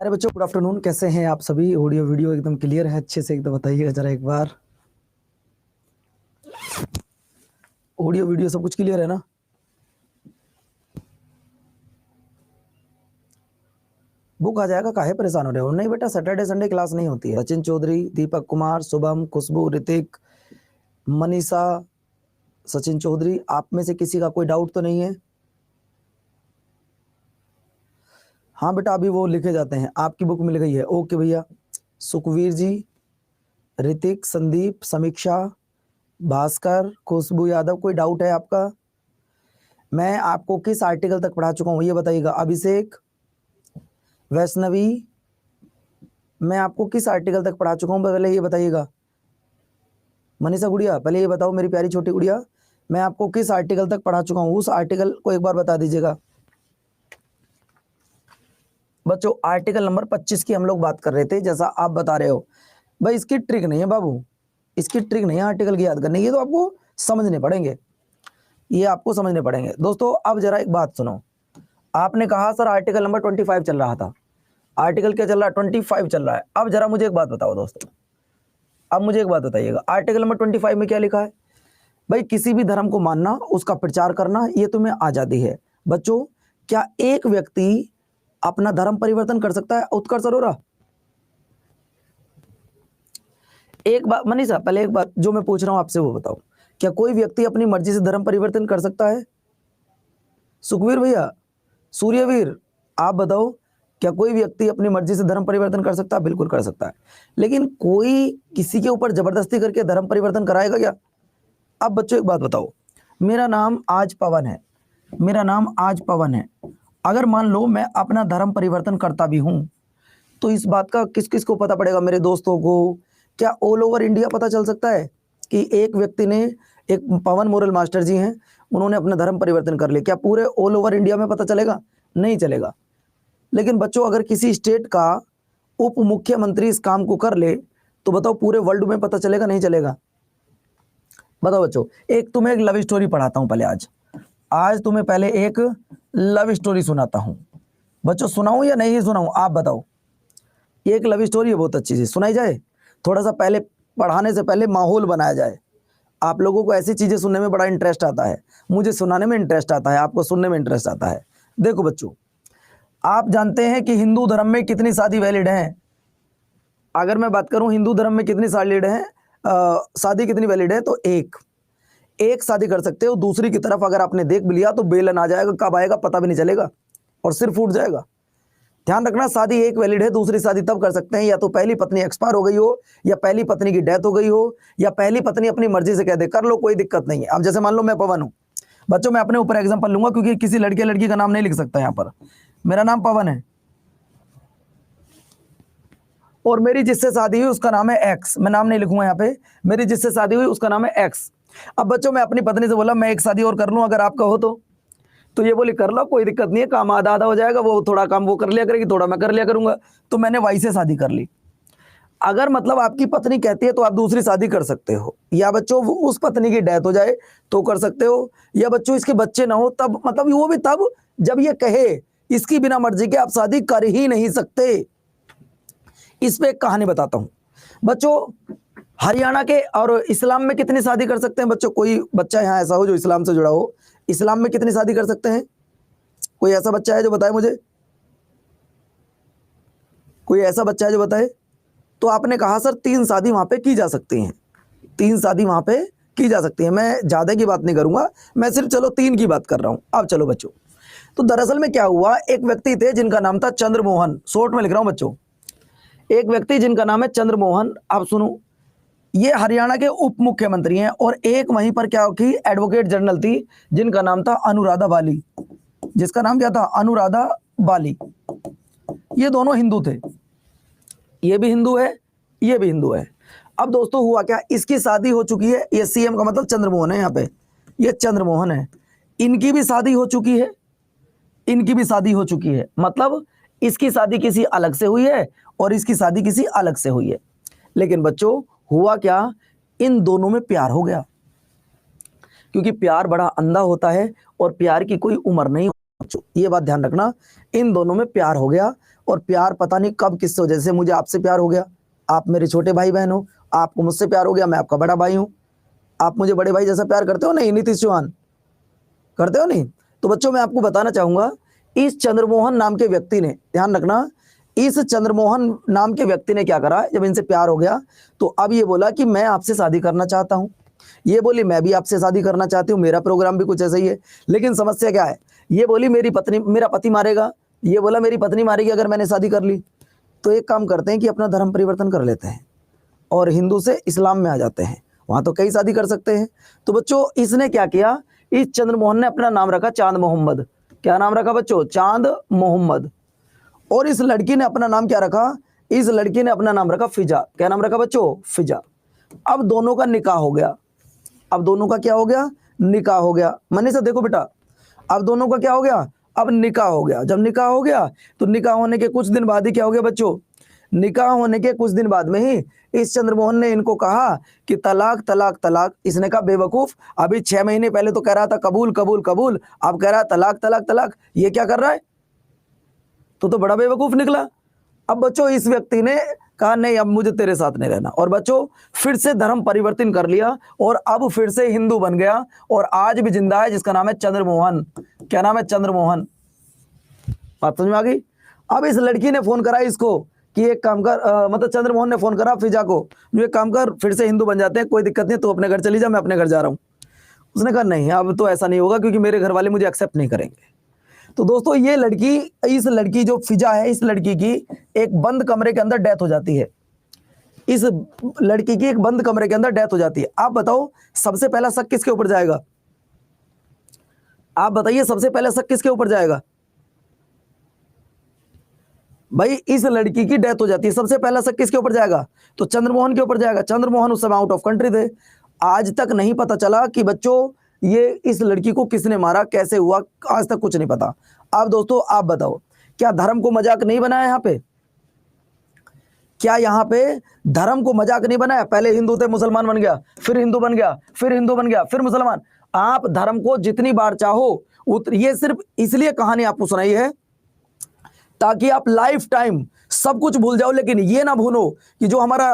अरे बच्चों, good afternoon. कैसे हैं आप सभी? ऑडियो वीडियो एकदम क्लियर है? अच्छे से एकदम बताइएगा जरा एक बार। ऑडियो वीडियो सब कुछ क्लियर है ना? बुक आ जाएगा, काहे परेशान हो रहे हो? नहीं बेटा, सैटरडे संडे क्लास नहीं होती है। सचिन चौधरी, दीपक कुमार, शुभम, खुशबू, ऋतिक, मनीषा, सचिन चौधरी, आप में से किसी का कोई डाउट तो नहीं है? हाँ बेटा, अभी वो लिखे जाते हैं। आपकी बुक मिल गई है? ओके भैया। सुखवीर जी, ऋतिक, संदीप, समीक्षा, भास्कर, खुशबू यादव, कोई डाउट है आपका? मैं आपको किस आर्टिकल तक पढ़ा चुका हूँ ये बताइएगा। अभिषेक, वैष्णवी, मैं आपको किस आर्टिकल तक पढ़ा चुका हूँ पहले ये बताइएगा। मनीषा गुड़िया, पहले ये बताओ मेरी प्यारी छोटी गुड़िया, मैं आपको किस आर्टिकल तक पढ़ा चुका हूँ, उस आर्टिकल को एक बार बता दीजिएगा। बच्चों, आर्टिकल नंबर 25 की हम लोग बात कर रहे थे, जैसा आप बता रहे हो। भाई इसकी ट्रिक नहीं है बाबू, इसकी ट्रिक नहीं है आर्टिकल की याद करने की, ये तो आपको समझने पड़ेंगे, ये आपको समझने पड़ेंगे। दोस्तों अब जरा एक बात सुनो। आपने कहा सर आर्टिकल नंबर 25 चल रहा था। आर्टिकल क्या चल रहा है? 25 चल रहा है। अब जरा मुझे एक बात बताओ दोस्तों, अब मुझे एक बात बताइएगा, आर्टिकल नंबर 25 में क्या लिखा है? भाई किसी भी धर्म को मानना, उसका प्रचार करना, ये तुम्हें आजादी है। बच्चों, क्या एक व्यक्ति अपना धर्म परिवर्तन कर सकता है? उत्कर्ष अरोरा, एक बात। मनीषा, पहले एक बात जो मैं पूछ रहा हूं आपसे वो बताओ, क्या कोई व्यक्ति अपनी मर्जी से धर्म परिवर्तन कर सकता है? सुखवीर भैया, सूर्यवीर, आप बताओ, क्या कोई व्यक्ति अपनी मर्जी से धर्म परिवर्तन कर सकता है? बिल्कुल कर सकता है। लेकिन कोई किसी के ऊपर जबरदस्ती करके धर्म परिवर्तन कराएगा क्या? अब बच्चों एक बात बताओ, मेरा नाम आज पवन है, मेरा नाम आज पवन है। अगर मान लो मैं अपना धर्म परिवर्तन करता भी हूं, तो इस बात का किस किस को पता पड़ेगा? मेरे दोस्तों को? क्या ऑल ओवर इंडिया पता चल सकता है कि एक व्यक्ति ने, एक पवन मोरल मास्टर जी हैं, उन्होंने अपना धर्म परिवर्तन कर लिया? क्या पूरे ऑल ओवर इंडिया में पता चलेगा? नहीं चलेगा। लेकिन बच्चों, अगर किसी स्टेट का उप मुख्यमंत्री इस काम को कर ले, तो बताओ पूरे वर्ल्ड में पता चलेगा? नहीं चलेगा? बताओ बच्चों, एक तुम्हें एक लव स्टोरी पढ़ाता हूं पहले। आज आज तुम्हें पहले एक लव स्टोरी सुनाता हूं। बच्चों सुनाऊं या नहीं सुनाऊं, आप बताओ। ये एक लव स्टोरी है, बहुत अच्छी सी, सुनाई जाए? थोड़ा सा पहले पढ़ाने से पहले माहौल बनाया जाए। आप लोगों को ऐसी चीजें सुनने में बड़ा इंटरेस्ट आता है, मुझे सुनाने में इंटरेस्ट आता है, आपको सुनने में इंटरेस्ट आता है। देखो बच्चों, आप जानते हैं कि हिंदू धर्म में कितनी शादी वैलिड है? अगर मैं बात करूं हिंदू धर्म में कितनी वैलिड है, शादी कितनी वैलिड है, तो एक शादी कर सकते हो। दूसरी की तरफ अगर आपने देख भी लिया तो बेलन आ जाएगा, कब आएगा पता भी नहीं चलेगा और सिर फूट जाएगा। ध्यान रखना, शादी एक वैलिड है। दूसरी शादी तब कर सकते हैं या तो पहली पत्नी एक्सपायर हो गई हो, या पहली पत्नी की डेथ हो गई हो, या पहली पत्नी अपनी मर्जी से कह दे कर लो, कोई दिक्कत नहीं है। अब जैसे मान लो मैं पवन हूं, बच्चों मैं अपने ऊपर एग्जांपल लूंगा क्योंकि किसी लड़के लड़की का नाम नहीं लिख सकता यहां पर। मेरा नाम पवन है और मेरी जिससे शादी हुई उसका नाम है एक्स। मैं नाम नहीं लिखूंगा यहाँ पे, मेरी जिससे शादी हुई उसका नाम है एक्स। अब बच्चों मैं अपनी पत्नी से बोला मैं एक शादी और कर लूं अगर आपका हो तो ये बोली कर लो, कोई दिक्कत नहीं है, काम आधा आधा हो जाएगा, वो थोड़ा काम वो कर लिया करेगी, थोड़ा मैं कर लिया करूंगा। तो मैंने वाई से शादी कर ली। अगर मतलब आपकी पत्नी कहती है तो आप दूसरी शादी कर सकते हो, या बच्चों उस पत्नी की डेथ हो जाए तो कर सकते हो, या बच्चों इसके बच्चे ना हो तब, मतलब वो भी तब जब ये कहे इसकी बिना मर्जी के आप शादी कर ही नहीं सकते। इस पे एक कहानी बताता हूं बच्चों। हरियाणा के और इस्लाम में कितनी शादी कर सकते हैं बच्चों? कोई बच्चा यहाँ ऐसा हो जो इस्लाम से जुड़ा हो, इस्लाम में कितनी शादी कर सकते हैं? कोई ऐसा बच्चा है जो बताए मुझे? कोई ऐसा बच्चा है जो बताए? तो आपने कहा सर 3 शादी वहां पे की जा सकती हैं, 3 शादी वहां पे की जा सकती है। मैं ज्यादा की बात नहीं करूंगा, मैं सिर्फ चलो 3 की बात कर रहा हूं। अब चलो बच्चों, तो दरअसल में क्या हुआ, एक व्यक्ति थे जिनका नाम था चंद्रमोहन। शॉर्ट में लिख रहा हूं बच्चों, एक व्यक्ति जिनका नाम है चंद्रमोहन। आप सुनो, ये हरियाणा के उप मुख्यमंत्री हैं, और एक वहीं पर क्या की एडवोकेट जनरल थी जिनका नाम था अनुराधा बाली। जिसका नाम क्या था? अनुराधा बाली। ये दोनों हिंदू थे, ये भी हिंदू है, ये भी हिंदू है। अब दोस्तों हुआ क्या, इसकी शादी हो चुकी है, ये सीएम का मतलब चंद्रमोहन है यहाँ पे, ये चंद्रमोहन है। इनकी भी शादी हो चुकी है, इनकी भी शादी हो चुकी है, मतलब इसकी शादी किसी अलग से हुई है और इसकी शादी किसी अलग से हुई है। लेकिन बच्चों हुआ क्या, इन दोनों में प्यार हो गया, क्योंकि प्यार बड़ा अंधा होता है और प्यार की कोई उम्र नहीं। ये बात ध्यान रखना, इन दोनों में प्यार हो गया और प्यार पता नहीं कब किससे हो, जैसे मुझे आपसे प्यार हो गया, आप मेरे छोटे भाई बहन हो, आपको मुझसे प्यार हो गया, मैं आपका बड़ा भाई हूं, आप मुझे बड़े भाई जैसा प्यार करते हो नहीं नीतीश चौहान, करते हो नहीं? तो बच्चों मैं आपको बताना चाहूंगा, इस चंद्रमोहन नाम के व्यक्ति ने, ध्यान रखना, इस चंद्रमोहन नाम के व्यक्ति ने क्या करा, जब इनसे प्यार हो गया तो अब ये बोला कि मैं आपसे शादी करना चाहता हूं, ये बोली मैं भी आपसे शादी करना चाहती हूँ, मेरा प्रोग्राम भी कुछ ऐसा ही है। लेकिन समस्या क्या है, ये बोली मेरी पत्नी, मेरा पति मारेगा, ये बोला मेरी पत्नी मारेगी अगर मैंने शादी कर ली। तो एक काम करते हैं कि अपना धर्म परिवर्तन कर लेते हैं और हिंदू से इस्लाम में आ जाते हैं, वहां तो कई शादी कर सकते हैं। तो बच्चों इसने क्या किया, इस चंद्रमोहन ने अपना नाम रखा चांद मोहम्मद। क्या नाम रखा बच्चों? चांद मोहम्मद। और इस लड़की ने अपना नाम क्या रखा, इस लड़की ने अपना नाम रखा फिजा। क्या नाम रखा बच्चों? फिजा। अब दोनों का निकाह हो गया, अब दोनों का क्या हो गया? निकाह हो गया। मनीषा देखो बेटा, अब दोनों का क्या हो गया? अब निकाह हो गया। जब निकाह हो गया तो निकाह होने के कुछ दिन बाद ही क्या हो गया बच्चों? निकाह होने के कुछ दिन बाद में ही इस चंद्रमोहन ने इनको कहा कि तलाक तलाक तलाक। इसने कहा बेवकूफ, अभी 6 महीने पहले तो कह रहा था कबूल कबूल कबूल, अब कह रहा है तलाक तलाक तलाक। ये क्या कर रहा है? तो बड़ा बेवकूफ निकला। अब बच्चों इस व्यक्ति ने कहा नहीं अब मुझे तेरे साथ नहीं रहना, और बच्चों फिर से धर्म परिवर्तन कर लिया और अब फिर से हिंदू बन गया और आज भी जिंदा है, जिसका नाम है चंद्रमोहन। क्या नाम है? चंद्रमोहन। बात समझ में आ गई? अब इस लड़की ने फोन करा इसको कि एक काम कर, मतलब चंद्रमोहन ने फोन करा फिजा को, जो एक काम कर फिर से हिंदू बन जाते हैं, कोई दिक्कत नहीं, तू अपने घर चली जा, मैं अपने घर जा रहा हूं। उसने कहा नहीं अब तो ऐसा नहीं होगा क्योंकि मेरे घर वाले मुझे एक्सेप्ट नहीं करेंगे। तो दोस्तों ये लड़की, इस लड़की जो फिजा है, इस लड़की की एक बंद कमरे के अंदर डेथ हो जाती है। इस लड़की की एक बंद कमरे के अंदर डेथ हो जाती है। आप बताओ सबसे पहला शक किसके ऊपर जाएगा? आप बताइए सबसे पहला शक किसके ऊपर जाएगा? भाई इस लड़की की डेथ हो जाती है, सबसे पहला शक किसके ऊपर जाएगा? तो चंद्रमोहन के ऊपर जाएगा। चंद्रमोहन उस समय आउट ऑफ कंट्री थे, आज तक नहीं पता चला कि बच्चों ये इस लड़की को किसने मारा, कैसे हुआ, आज तक कुछ नहीं पता। अब दोस्तों आप बताओ, क्या धर्म को मजाक नहीं बनाया यहाँ पे? क्या यहाँ पे धर्म को मजाक नहीं बनाया? पहले हिंदू थे, मुसलमान बन गया, फिर हिंदू बन गया, फिर हिंदू बन गया, फिर मुसलमान। आप धर्म को जितनी बार चाहो ये सिर्फ इसलिए कहानी आपको सुनाई है ताकि आप लाइफ टाइम सब कुछ भूल जाओ, लेकिन ये ना भूलो कि जो हमारा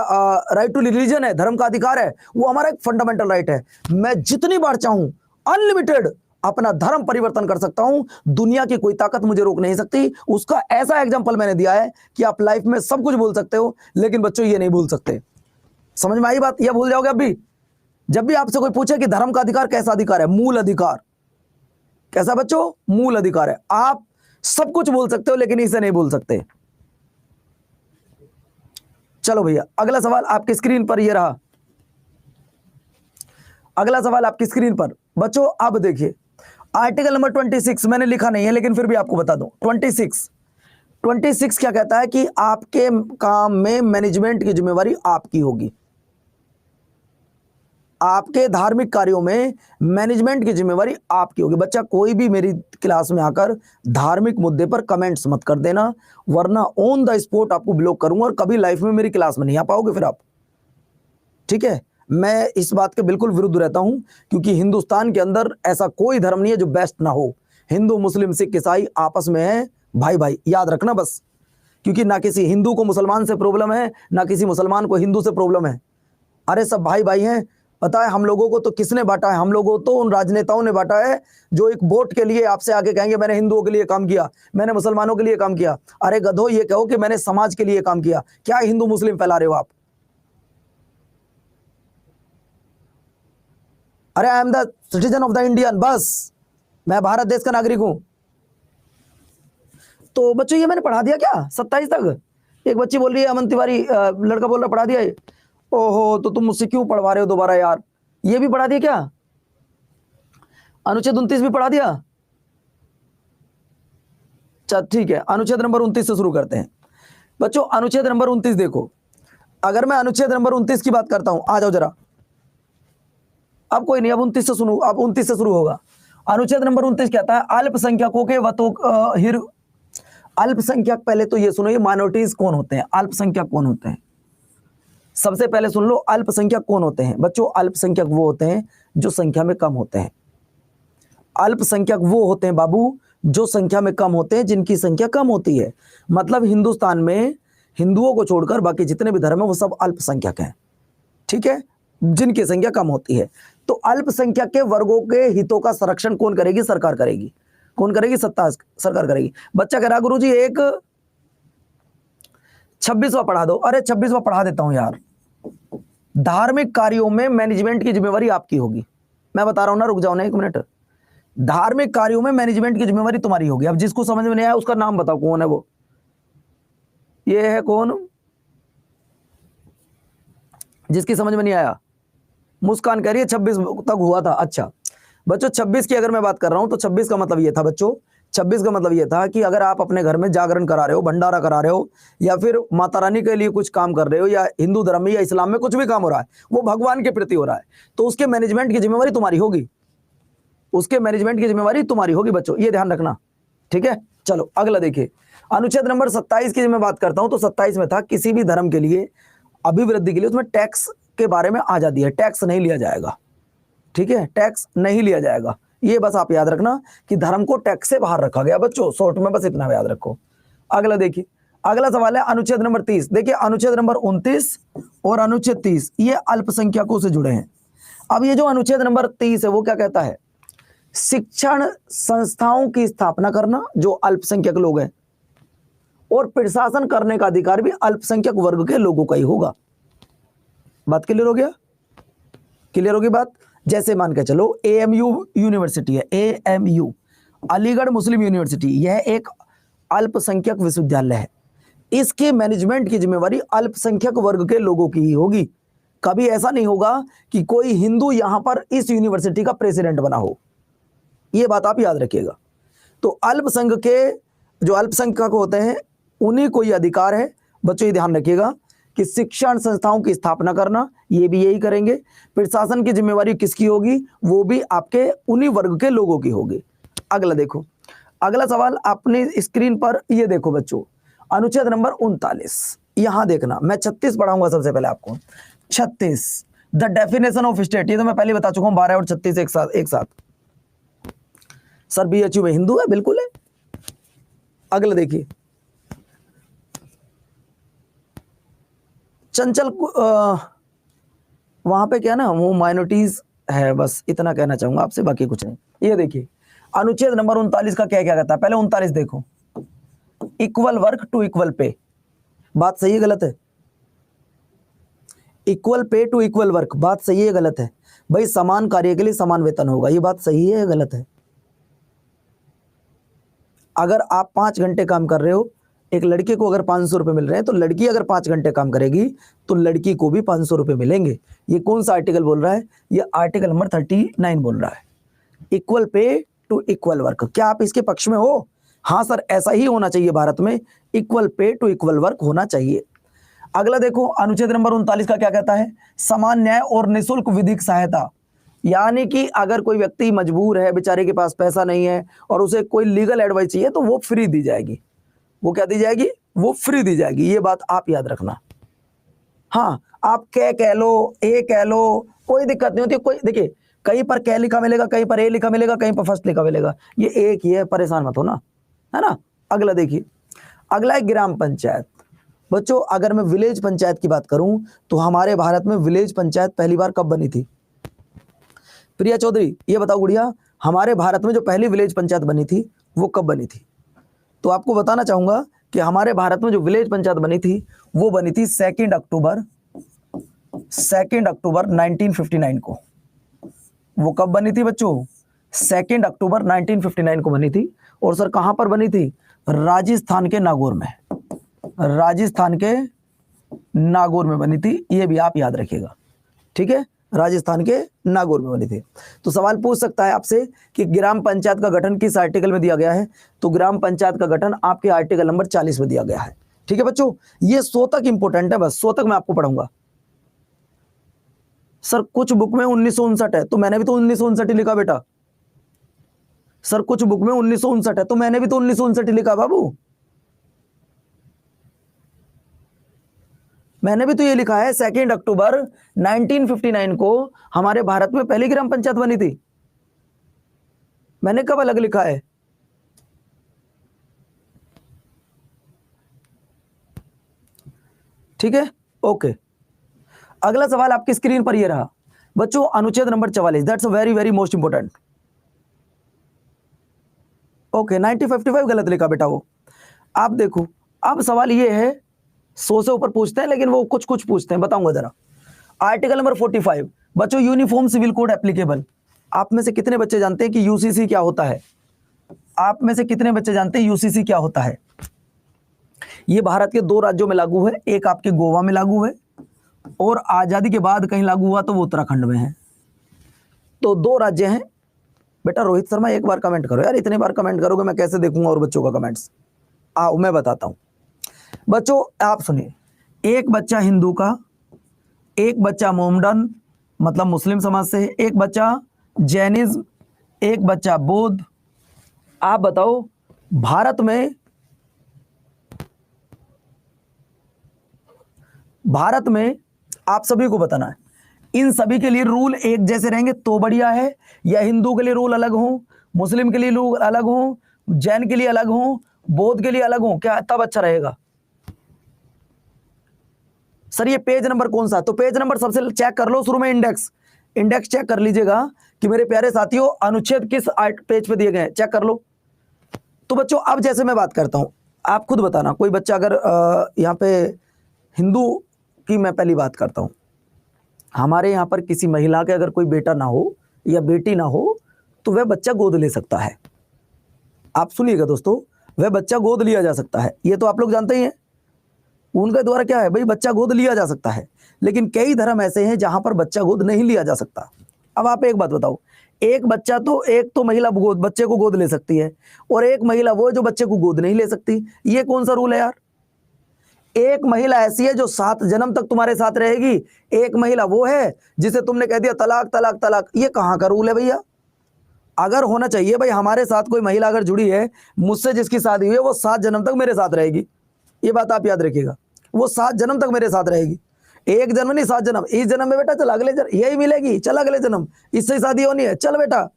राइट टू रिलीजन है, धर्म का अधिकार है, वो हमारा एक फंडामेंटल राइट है। मैं जितनी बार चाहूं अनलिमिटेड अपना धर्म परिवर्तन कर सकता हूं, दुनिया की कोई ताकत मुझे रोक नहीं सकती। उसका ऐसा एग्जांपल मैंने दिया है कि आप लाइफ में सब कुछ भूल सकते हो, लेकिन बच्चों ये नहीं भूल सकते। समझ में आई बात? ये भूल जाओगे अब भी? जब भी आपसे कोई पूछे कि धर्म का अधिकार कैसा अधिकार है? मूल अधिकार। कैसा बच्चों? मूल अधिकार है। आप सब कुछ भूल सकते हो लेकिन इसे नहीं भूल सकते। चलो भैया अगला सवाल आपकी स्क्रीन पर ये रहा, अगला सवाल आपकी स्क्रीन पर। बच्चों अब देखिए आर्टिकल नंबर 26, मैंने लिखा नहीं है लेकिन फिर भी आपको बता दूं। 26 क्या कहता है कि आपके काम में मैनेजमेंट की जिम्मेवारी आपकी होगी। आपके धार्मिक कार्यों में मैनेजमेंट की जिम्मेवारी आपकी होगी। बच्चा कोई भी मेरी क्लास में आकर धार्मिक मुद्दे पर कमेंट्स मत कर देना, वरना ऑन द स्पॉट आपको ब्लॉक करूंगा और कभी लाइफ में मेरी क्लास में नहीं आ पाओगे फिर आप। ठीक है, मैं इस बात के बिल्कुल विरुद्ध रहता हूं क्योंकि हिंदुस्तान के अंदर ऐसा कोई धर्म नहीं है जो बेस्ट ना हो। हिंदू मुस्लिम सिख ईसाई आपस में है भाई भाई, याद रखना बस। क्योंकि ना किसी हिंदू को मुसलमान से प्रॉब्लम है, ना किसी मुसलमान को हिंदू से प्रॉब्लम है। अरे सब भाई भाई हैं। पता है हम लोगों को तो किसने बांटा है? हम लोगों को तो उन राजनेताओं ने बांटा है जो एक वोट के लिए आपसे आके कहेंगे मैंने हिंदुओं के लिए काम किया, मैंने मुसलमानों के लिए काम किया। अरे गधो ये कहो कि मैंने समाज के लिए काम किया। क्या हिंदू मुस्लिम फैला रहे हो आप? अरे I am the citizen of the Indian, बस मैं भारत देश का नागरिक हूं। तो बच्चों ये मैंने पढ़ा दिया क्या 27 तक? एक बच्ची बोल रही है अमन तिवारी, लड़का बोल रहा पढ़ा दिया है। ओहो तो तुम मुझसे क्यों पढ़वा रहे हो दोबारा यार? ये भी पढ़ा दिया क्या? अनुच्छेद 29 भी पढ़ा दिया? चल ठीक है, अनुच्छेद नंबर 29 से शुरू करते हैं। बच्चों अनुच्छेद नंबर 29 देखो, अगर मैं अनुच्छेद नंबर 29 की बात करता हूं, आ जाओ जरा। अब कोई नहीं, अब 29 से सुनो, अब 29 से शुरू होगा। अनुच्छेद नंबर 29 कहता है अल्पसंख्यकों के अल्पसंख्यक, पहले तो ये सुनो ये माइनॉरिटीज कौन होते हैं, अल्पसंख्यक कौन होते हैं? सबसे पहले सुन लो अल्पसंख्यक कौन होते हैं। बच्चों अल्पसंख्यक वो होते हैं जो संख्या में कम होते हैं। अल्पसंख्यक वो होते हैं बाबू जो संख्या में कम होते हैं, जिनकी संख्या कम होती है। मतलब हिंदुस्तान में हिंदुओं को छोड़कर बाकी जितने भी धर्म है वो सब अल्पसंख्यक हैं, ठीक है, जिनकी संख्या कम होती है। तो अल्पसंख्यक के वर्गों के हितों का संरक्षण कौन करेगी? सरकार करेगी। कौन करेगी? सरकार करेगी। बच्चा कह रहा गुरुजी एक 26वां पढ़ा दो। अरे 26वां पढ़ा देता हूं यार। धार्मिक कार्यों में मैनेजमेंट की जिम्मेवारी आपकी होगी। मैं बता रहा हूं ना, रुक जाओ ना एक मिनट। धार्मिक कार्यों में मैनेजमेंट की जिम्मेवारी तुम्हारी होगी। अब जिसको समझ में नहीं आया उसका नाम बताओ, कौन है वो? ये है कौन जिसकी समझ में नहीं आया? मुस्कान कह रही है 26 तक हुआ था। अच्छा बच्चों, 26 की अगर मैं बात कर रहा हूं तो 26 का मतलब ये था बच्चों, 26 का मतलब ये था कि अगर आप अपने घर में जागरण करा रहे हो, भंडारा करा रहे हो, या फिर माता रानी के लिए कुछ काम कर रहे हो, या हिंदू धर्म में या इस्लाम में कुछ भी काम हो रहा है, वो भगवान के प्रति हो रहा है, तो उसके मैनेजमेंट की जिम्मेवारी तुम्हारी होगी। उसके मैनेजमेंट की जिम्मेवारी तुम्हारी होगी बच्चों, ये ध्यान रखना, ठीक है। चलो अगला देखिए, अनुच्छेद नंबर 27 की मैं बात करता हूं तो 27 में था किसी भी धर्म के लिए अभिवृद्धि के लिए उसमें टैक्स के बारे में आ जाती है। टैक्स नहीं लिया जाएगा, ठीक है, टैक्स नहीं लिया जाएगा। ये बस आप याद रखना कि धर्म को टैक्स से बाहर रखा गया बच्चों, शॉर्ट में बस इतना याद रखो। अगला देखिए, अगला सवाल है अनुच्छेद नंबर 30। देखिए अनुच्छेद नंबर 29 और अनुच्छेद 30 ये अल्पसंख्यकों से जुड़े हैं। अब ये जो अनुच्छेद नंबर 30 है वो क्या कहता है? शिक्षण संस्थाओं की स्थापना करना जो अल्पसंख्यक लोग हैं, और प्रशासन करने का अधिकार भी अल्पसंख्यक वर्ग के लोगों का ही होगा। बात क्लियर हो गया? क्लियर होगी बात? जैसे मान के चलो एएमयू यूनिवर्सिटी है, एएमयू अलीगढ़ मुस्लिम यूनिवर्सिटी, यह एक अल्पसंख्यक विश्वविद्यालय है। इसके मैनेजमेंट की जिम्मेवारी अल्पसंख्यक वर्ग के लोगों की ही होगी। कभी ऐसा नहीं होगा कि कोई हिंदू यहां पर इस यूनिवर्सिटी का प्रेसिडेंट बना हो, यह बात आप याद रखिएगा। तो अल्पसंख्यक के जो अल्पसंख्यक होते हैं उन्हीं को यह अधिकार है बच्चों, ये ध्यान रखिएगा कि शिक्षण संस्थाओं की स्थापना करना, ये भी यही करेंगे। प्रशासन की जिम्मेवारी किसकी होगी? वो भी आपके उन्हीं वर्ग के लोगों की होगी। अगला देखो, अगला सवाल अपनी स्क्रीन पर ये देखो बच्चों, अनुच्छेद नंबर 39। यहां देखना, मैं 36 पढ़ाऊंगा सबसे पहले आपको। 36 द डेफिनेशन ऑफ स्टेट, ये तो मैं पहले बता चुका हूं, 12 और 36 एक साथ। सर बीएचयू में हिंदू है? बिल्कुल है। अगला देखिए, चंचल वहां पे क्या ना, वो माइनॉरिटीज है, बस इतना कहना चाहूंगा आपसे, बाकी कुछ नहीं। ये देखिए अनुच्छेद नंबर 39 का क्या क्या कहता है? पहले 39 देखो, equal work two equal pay. बात सही है गलत है? Equal pay two equal work, बात सही है गलत है? भाई समान कार्य के लिए समान वेतन होगा, ये बात सही है या गलत है? अगर आप 5 घंटे काम कर रहे हो, एक लड़के को अगर 500 रुपए मिल रहे हैं, तो लड़की अगर 5 घंटे काम करेगी तो लड़की को भी 500 रुपए मिलेंगे। ये कौन सा आर्टिकल बोल रहा है? ये आर्टिकल नंबर 39 बोल रहा है, equal pay two equal work. क्या आप इसके पक्ष में हो? हाँ सर, ऐसा ही होना चाहिए भारत में, equal pay two equal work होना चाहिए। अगला देखो, अनुच्छेद नंबर 39 का क्या कहता है? समान न्याय और निःशुल्क विधिक सहायता। यानी कि अगर कोई व्यक्ति मजबूर है, बेचारे के पास पैसा नहीं है और उसे कोई लीगल एडवाइस चाहिए तो वो फ्री दी जाएगी। वो क्या दी जाएगी? वो फ्री दी जाएगी। ये बात आप याद रखना। हाँ, आप कह लो, ए कह लो, कोई दिक्कत नहीं होती। कोई देखिए, कहीं पर क्या लिखा मिलेगा, कहीं पर ए लिखा मिलेगा, कहीं पर फर्स्ट लिखा मिलेगा, ये एक ही है, परेशान मत हो ना, है ना। अगला देखिए, अगला है ग्राम पंचायत। बच्चों अगर मैं विलेज पंचायत की बात करूं तो हमारे भारत में विलेज पंचायत पहली बार कब बनी थी? प्रिया चौधरी ये बताओ गुड़िया, हमारे भारत में जो पहली विलेज पंचायत बनी थी वो कब बनी थी? तो आपको बताना चाहूंगा कि हमारे भारत में जो विलेज पंचायत बनी थी वो बनी थी 2 अक्टूबर 1959 को। वो कब बनी थी बच्चों? 2 अक्टूबर 1959 को बनी थी। और सर कहां पर बनी थी? राजस्थान के नागौर में। राजस्थान के नागौर में बनी थी, ये भी आप याद रखिएगा, ठीक है। राजस्थान के नागौर में बनी थी। तो सवाल पूछ सकता है आपसे कि ग्राम पंचायत का गठन किस आर्टिकल में दिया गया है? तो ग्राम पंचायत का गठन आपके आर्टिकल नंबर 40 में दिया गया है, ठीक है बच्चों। ये 100 तक इंपॉर्टेंट है, बस 100 तक मैं आपको पढ़ाऊंगा। सर कुछ बुक में 1959 है, तो मैंने भी तो 1959 ही लिखा बेटा। सर कुछ बुक में 1959 है, तो मैंने भी तो 1959 ही लिखा बाबू। मैंने भी तो ये लिखा है 2 अक्टूबर 1959 को हमारे भारत में पहली ग्राम पंचायत बनी थी। मैंने कब अलग लिखा है? ठीक है, ओके। अगला सवाल आपकी स्क्रीन पर ये रहा बच्चों, अनुच्छेद number 44, that's very very most important. Okay, 1955 गलत लिखा बेटा वो। आप देखो, अब सवाल ये है, 100 से ऊपर पूछते हैं लेकिन वो कुछ कुछ पूछते हैं, बताऊंगा जरा। आर्टिकल नंबर 45 बच्चों, यूनिफॉर्म सिविल कोड एप्लीकेबल। आप में से कितने बच्चे जानते हैं कि यूसीसी क्या होता है? आप में से कितने बच्चे जानते हैं यूसीसी क्या होता है? ये भारत के 2 राज्यों में लागू है, एक आपके गोवा में लागू है और आजादी के बाद कहीं लागू हुआ तो वो उत्तराखंड में है। तो 2 राज्य हैं बेटा। रोहित शर्मा एक बार कमेंट करो यार, इतने बार कमेंट करोगे मैं कैसे देखूंगा और बच्चों का कमेंट्स। आओ मैं बताता हूं बच्चों, आप सुनिए। एक बच्चा हिंदू का, एक बच्चा मोमडन मतलब मुस्लिम समाज से, एक बच्चा जैनिज्म, एक बच्चा बौद्ध। आप बताओ भारत में आप सभी को बताना है, इन सभी के लिए रूल एक जैसे रहेंगे तो बढ़िया है, या हिंदू के लिए रूल अलग हो, मुस्लिम के लिए रूल अलग हो, जैन के लिए अलग हो, बौद्ध के लिए अलग हो, क्या तब अच्छा रहेगा? सर ये पेज नंबर कौन सा? तो पेज नंबर सबसे चेक कर लो, शुरू में इंडेक्स चेक कर लीजिएगा कि मेरे प्यारे साथियों अनुच्छेद किस पेज पे दिए गए हैं, चेक कर लो। तो बच्चों अब जैसे मैं बात करता हूं, आप खुद बताना, कोई बच्चा अगर यहाँ पे हिंदू की मैं पहली बात करता हूं, हमारे यहाँ पर किसी महिला के अगर कोई बेटा ना हो या बेटी ना हो तो वह बच्चा गोद ले सकता है। आप सुनिएगा दोस्तों, वह बच्चा गोद लिया जा सकता है, ये तो आप लोग जानते ही हैं। उनके द्वारा क्या है भाई, बच्चा गोद लिया जा सकता है। लेकिन कई धर्म ऐसे हैं जहां पर बच्चा गोद नहीं लिया जा सकता। अब आप एक बात बताओ, एक तो महिला बच्चे को गोद ले सकती है और एक महिला वो जो बच्चे को गोद नहीं ले सकती। ये कौन सा रूल है यार? एक महिला ऐसी है जो 7 जन्म तक तुम्हारे साथ रहेगी, एक महिला वो है जिसे तुमने कह दिया तलाक तलाक तलाक। ये कहां का रूल है भैया? अगर होना चाहिए भाई, हमारे साथ कोई महिला अगर जुड़ी है, मुझसे जिसकी शादी हुई है, वो 7 जन्म तक मेरे साथ रहेगी। ये बात आप याद रखिएगा, वो 7 जन्म तक मेरे साथ रहेगी। एक जन्म नहीं, 7 जन्म। इस जन्म में बेटा चल अगले जन्म यही मिलेगी, चल अगले जन्म इससे शादी होनी है, चल बेटा।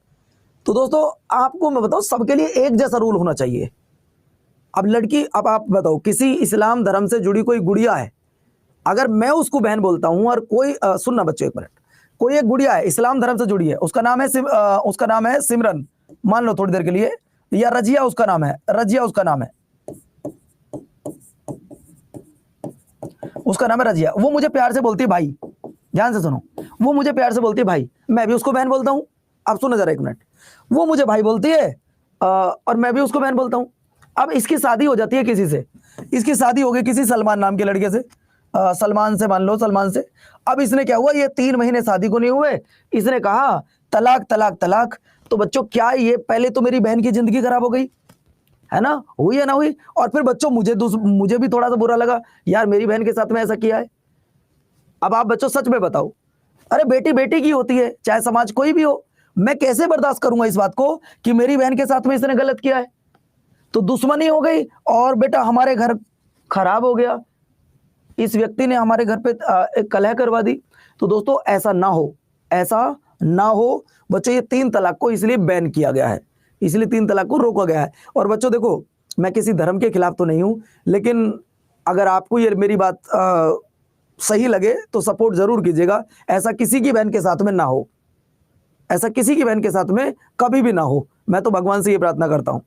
तो दोस्तों आपको मैं बताऊं, सबके लिए एक जैसा रूल होना चाहिए। अब लड़की, अब आप बताओ किसी इस्लाम धर्म से जुड़ी कोई गुड़िया है, अगर मैं उसको बहन बोलता हूं और कोई सुनना बच्चों एक मिनट, कोई एक गुड़िया है इस्लाम धर्म से जुड़ी है, उसका नाम है सिमरन, मान लो थोड़ी देर के लिए, या रजिया उसका नाम है, उसका नाम है रजिया। वो मुझे प्यार से बोलती है भाई, ध्यान से सुनो, वो मुझे प्यार से बोलती है भाई, मैं भी उसको बहन बोलता हूं। अब सुनो जरा एक मिनट, वो मुझे भाई बोलती है और मैं भी उसको बहन बोलता हूं। अब इसकी शादी हो जाती है किसी से, इसकी शादी हो गई किसी सलमान नाम के लड़के से, सलमान से, मान लो सलमान से। अब इसने क्या हुआ, ये 3 महीने शादी को नहीं हुए, इसने कहा तलाक तलाक तलाक। तो बच्चों क्या ये पहले तो मेरी बहन की जिंदगी खराब हो गई है ना, हुई है ना हुई, और फिर बच्चों मुझे भी थोड़ा सा बुरा लगा यार, मेरी बहन के साथ में ऐसा किया है। अब आप बच्चों सच में बताओ, अरे बेटी बेटी की होती है, चाहे समाज कोई भी हो, मैं कैसे बर्दाश्त करूंगा इस बात को कि मेरी बहन के साथ में इसने गलत किया है? तो दुश्मनी हो गई और बेटा हमारे घर खराब हो गया, इस व्यक्ति ने हमारे घर पे एक कलह करवा दी। तो दोस्तों ऐसा ना हो, ऐसा ना हो बच्चों। ये 3 तलाक को इसलिए बैन किया गया है, इसलिए 3 तलाक को रोका गया है। और बच्चों देखो, मैं किसी धर्म के खिलाफ तो नहीं हूं, लेकिन अगर आपको ये मेरी बात सही लगे तो सपोर्ट जरूर कीजिएगा। ऐसा किसी की बहन के साथ में ना हो, ऐसा किसी की बहन के साथ में कभी भी ना हो, मैं तो भगवान से ये प्रार्थना करता हूं,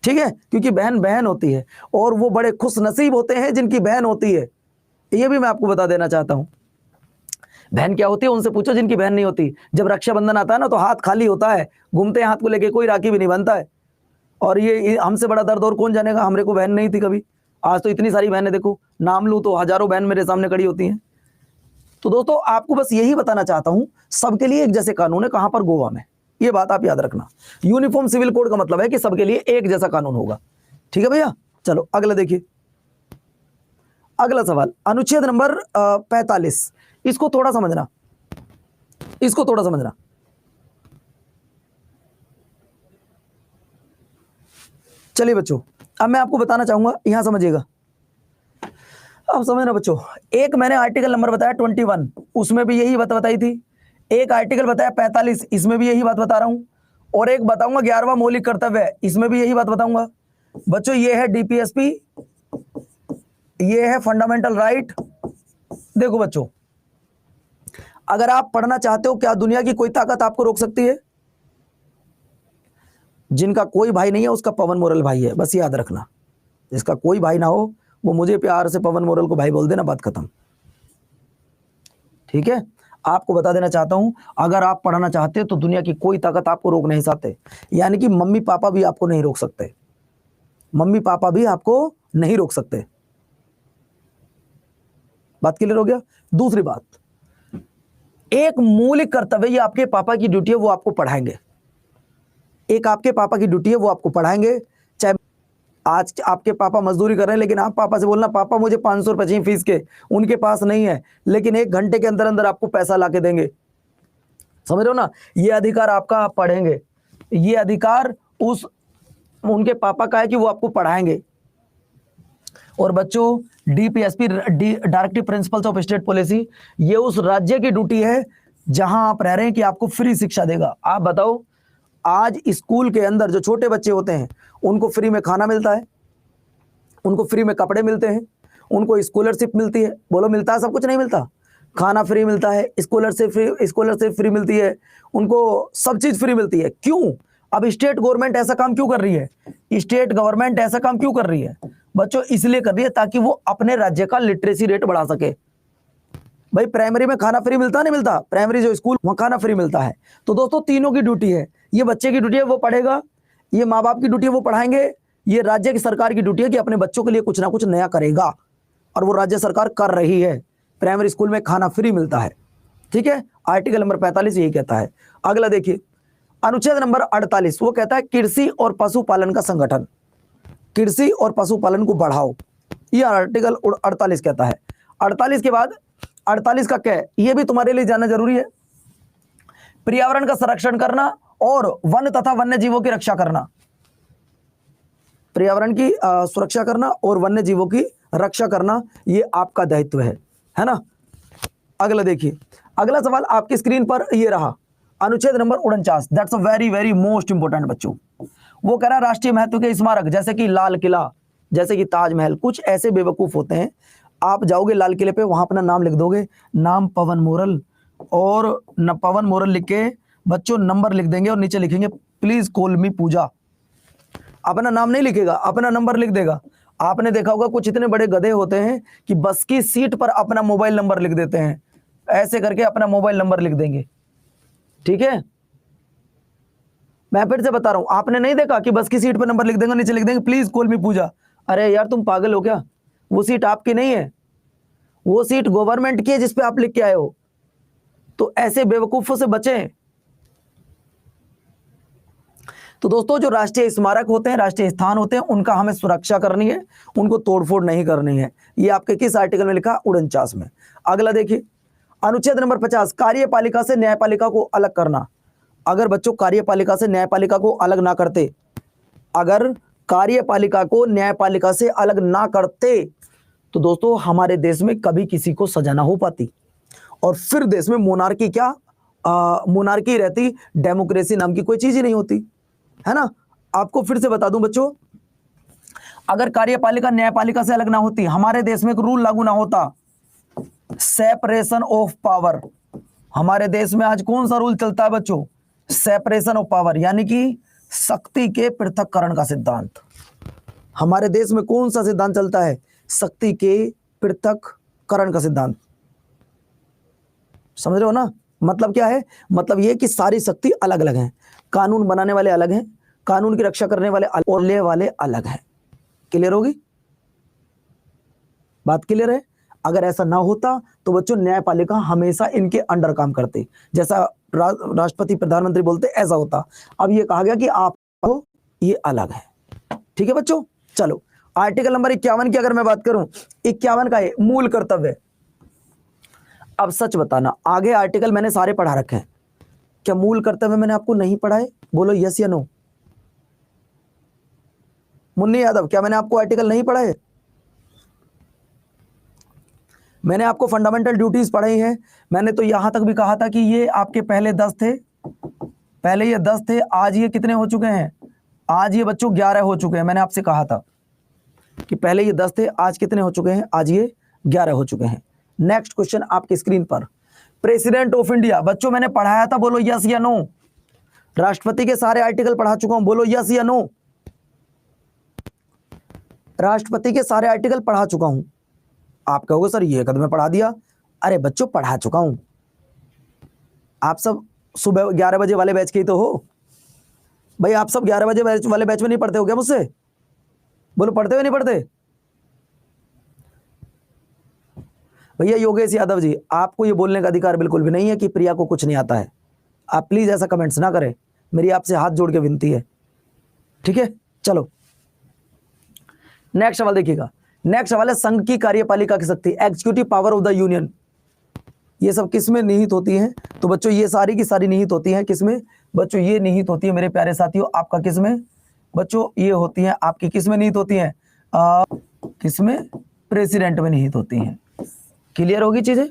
ठीक है? क्योंकि बहन बहन होती है और वो बड़े खुश नसीब होते हैं जिनकी बहन होती है, ये भी मैं आपको बता देना चाहता हूं। बहन क्या होती है उनसे पूछो जिनकी बहन नहीं होती। जब रक्षाबंधन आता है ना तो हाथ खाली होता है, घूमते हैं हाथ को लेके, कोई राखी भी नहीं बनता है। और ये हमसे बड़ा दर्द और कौन जानेगा, हमरे को बहन नहीं थी कभी, आज तो इतनी सारी बहनें देखो, नाम लूं तो हजारों बहन मेरे सामने खड़ी होती हैं। तो दोस्तों आपको बस यही बताना चाहता हूं, सबके लिए एक जैसे कानून है। कहां पर? गोवा में। ये बात आप याद रखना। यूनिफॉर्म सिविल कोड का मतलब है कि सबके लिए एक जैसा कानून होगा, ठीक है भैया? चलो अगला देखिए, अगला सवाल अनुच्छेद नंबर 45। इसको थोड़ा समझना, इसको थोड़ा समझना। चलिए बच्चों, अब मैं आपको बताना चाहूंगा, यहां समझिएगा, अब समझना बच्चों। एक मैंने आर्टिकल नंबर बताया 21, उसमें भी यही बात बताई थी। एक आर्टिकल बताया 45, इसमें भी यही बात बता रहा हूं। और एक बताऊंगा 11वां मौलिक कर्तव्य, इसमें भी यही बात बताऊंगा। बच्चों ये है डीपीएसपी, ये है फंडामेंटल राइट, देखो बच्चों, अगर आप पढ़ना चाहते हो, क्या दुनिया की कोई ताकत आपको रोक सकती है? जिनका कोई भाई नहीं है उसका पवन मोरल भाई है, बस याद रखना। जिसका कोई भाई ना हो वो मुझे प्यार से पवन मोरल को भाई बोल देना, बात खत्म। ठीक है, आपको बता देना चाहता हूं, अगर आप पढ़ना चाहते हो तो दुनिया की कोई ताकत आपको रोक नहीं सकते। यानी कि मम्मी पापा भी आपको नहीं रोक सकते, मम्मी पापा भी आपको नहीं रोक सकते। बात क्लियर हो गया? दूसरी बात, एक मौलिक कर्तव्य, ये आपके पापा की ड्यूटी है, वो आपको पढ़ाएंगे। एक आपके पापा की ड्यूटी है, वो आपको पढ़ाएंगे। चाहे आज आपके पापा मजदूरी कर रहे हैं, लेकिन आप पापा से बोलना, पापा मुझे 500 रुपए चाहिए फीस के, उनके पास नहीं है, लेकिन 1 घंटे के अंदर अंदर आपको पैसा ला के देंगे। समझ रहे हो ना? ये अधिकार आपका, आप पढ़ेंगे। ये अधिकार उस उनके पापा का है कि वो आपको पढ़ाएंगे। और बच्चों, DPSP, directive principles of state policy, ये उस राज्य की ड्यूटी है जहां आप रह रहे हैं कि आपको फ्री शिक्षा देगा। आप बताओ, आज स्कूल के अंदर जो छोटे बच्चे होते हैं उनको फ्री में खाना मिलता है, उनको फ्री में कपड़े मिलते हैं, उनको स्कॉलरशिप मिलती है। बोलो, मिलता है? सब कुछ नहीं मिलता। खाना फ्री मिलता है, स्कॉलरशिप फ्री मिलती है, उनको सब चीज फ्री मिलती है। क्यों? अब स्टेट गवर्नमेंट ऐसा काम क्यों कर रही है? स्टेट गवर्नमेंट ऐसा काम क्यों कर रही है बच्चों? इसलिए कर रही है ताकि वो अपने राज्य का लिटरेसी रेट बढ़ा सके। भाई, प्राइमरी में खाना फ्री मिलता नहीं मिलता? प्राइमरी जो स्कूल, वहां खाना फ्री मिलता है। तो दोस्तों, तीनों की ड्यूटी है। ये बच्चे की ड्यूटी है, वो पढ़ेगा। ये माँ बाप की ड्यूटी है, वो पढ़ाएंगे। ये राज्य की सरकार की ड्यूटी है कि अपने बच्चों के लिए कुछ ना कुछ नया करेगा, और वो राज्य सरकार कर रही है। प्राइमरी स्कूल में खाना फ्री मिलता है। ठीक है, आर्टिकल नंबर 45 यही कहता है। अगला देखिए, अनुच्छेद नंबर 48, वो कहता है कृषि और पशुपालन का संगठन, कृषि और पशुपालन को बढ़ाओ। ये आर्टिकल 48 कहता है। 48 के बाद 48 का क्या है, ये भी तुम्हारे लिए जानना जरूरी है। पर्यावरण का संरक्षण करना और वन तथा वन्य जीवों की रक्षा करना। पर्यावरण की सुरक्षा करना और वन्य जीवों की रक्षा करना, ये आपका दायित्व है ना? अगला देखिए, अगला सवाल आपकी स्क्रीन पर ये रहा, अनुच्छेद number 49। That's a very very most important बच्चों। वो कह रहा है राष्ट्रीय महत्व के स्मारक, जैसे कि लाल किला, जैसे कि ताजमहल। कुछ ऐसे बेवकूफ होते हैं, आप जाओगे लाल किले पे, वहां अपना नाम लिख दोगे, नाम पवन मोरल, और न पवन मोरल लिख के बच्चों नंबर लिख देंगे, और नीचे लिखेंगे प्लीज कॉल मी पूजा। अपना नाम नहीं लिखेगा, अपना नंबर लिख देगा। आपने देखा होगा कुछ इतने बड़े गधे होते हैं कि बस की सीट पर अपना मोबाइल नंबर लिख देते हैं, ऐसे करके अपना मोबाइल नंबर लिख देंगे। ठीक है, मैं फिर से बता रहा हूं, आपने नहीं देखा कि बस की सीट पर नंबर लिख देंगे, नीचे लिख देंगे प्लीज कॉल मी पूजा। अरे यार, तुम पागल हो क्या? वो सीट आपकी नहीं है, वो सीट गवर्नमेंट की है जिसपे आप लिख के आए हो। तो ऐसे बेवकूफों से बचें। तो दोस्तों, जो राष्ट्रीय स्मारक होते हैं, राष्ट्रीय स्थान होते हैं, उनका हमें सुरक्षा करनी है, उनको तोड़फोड़ नहीं करनी है। ये आपके किस आर्टिकल में लिखा? 49 में। अगला देखिए, अनुच्छेद नंबर 50, कार्यपालिका से न्यायपालिका को अलग करना। अगर बच्चों कार्यपालिका से न्यायपालिका को अलग ना करते, अगर कार्यपालिका को न्यायपालिका से अलग ना करते, तो दोस्तों हमारे देश में कभी किसी को सजा ना हो पाती, और फिर देश में मोनार्की क्या मोनार्की रहती, डेमोक्रेसी नाम की कोई चीज ही नहीं होती, है ना? आपको फिर से बता दूं बच्चों, अगर कार्यपालिका न्यायपालिका से अलग ना होती, हमारे देश में एक रूल लागू ना होता, सेपरेशन ऑफ पावर। हमारे देश में आज कौन सा रूल चलता है बच्चों? सेपरेशन ऑफ पावर, यानी कि शक्ति के पृथक्करण का सिद्धांत। हमारे देश में कौन सा सिद्धांत चलता है? शक्ति के पृथक्करण का सिद्धांत। समझ रहे हो ना? मतलब क्या है? मतलब ये कि सारी शक्ति अलग अलग है, कानून बनाने वाले अलग हैं, कानून की रक्षा करने वाले अलग, और ले वाले अलग हैं। क्लियर होगी बात? क्लियर है? अगर ऐसा ना होता तो बच्चों न्यायपालिका हमेशा इनके अंडर काम करते, जैसा राष्ट्रपति प्रधानमंत्री बोलते ऐसा होता। अब ये कहा गया कि आप ये अलग है। ठीक है बच्चों, चलो आर्टिकल नंबर 51 की अगर मैं बात करूं, 51 का है मूल कर्तव्य। अब सच बताना, आगे आर्टिकल मैंने सारे पढ़ा रखे हैं, क्या मूल कर्तव्य मैंने आपको नहीं पढ़ाए? बोलो यस या नो। मुन्नी यादव, क्या मैंने आपको आर्टिकल नहीं पढ़ाए? मैंने आपको फंडामेंटल ड्यूटीज पढ़ाई हैं। मैंने तो यहां तक भी कहा था कि ये आपके पहले 10 थे, पहले ये 10 थे, आज ये कितने हो चुके हैं? आज ये बच्चों 11 हो चुके हैं। मैंने आपसे कहा था कि पहले ये 10 थे, आज कितने हो चुके हैं? आज ये 11 हो चुके हैं। नेक्स्ट क्वेश्चन आपकी स्क्रीन पर, प्रेसिडेंट ऑफ इंडिया, बच्चों मैंने पढ़ाया था, बोलो यस या नो। राष्ट्रपति के सारे आर्टिकल पढ़ा चुका हूं, बोलो यस या नो। राष्ट्रपति के सारे आर्टिकल पढ़ा चुका हूं। आप कहोगे सर ये कद में पढ़ा दिया, अरे बच्चों पढ़ा चुका हूं। आप सब सुबह 11 बजे वाले बैच के ही तो हो भाई, आप सब 11 बजे वाले बैच में नहीं पढ़ते हो क्या मुझसे? बोलो पढ़ते हो नहीं पढ़ते? भैया योगेश यादव जी, आपको ये बोलने का अधिकार बिल्कुल भी नहीं है कि प्रिया को कुछ नहीं आता है। आप प्लीज ऐसा कमेंट्स ना करें, मेरी आपसे हाथ जोड़ के विनती है, ठीक है। चलो नेक्स्ट सवाल देखिएगा। नेक्स्ट सवाल है संघ की कार्यपालिका की शक्ति, executive power of the union, ये सब किस में निहित होती हैं? तो बच्चों ये सारी की सारी निहित होती हैं किसमें? बच्चों ये निहित होती है मेरे प्यारे साथियों आपका किसमें? बच्चों ये होती हैं आपकी किसमें निहित होती हैं? किसमें? प्रेसिडेंट में निहित होती हैं। क्लियर होगी चीजें?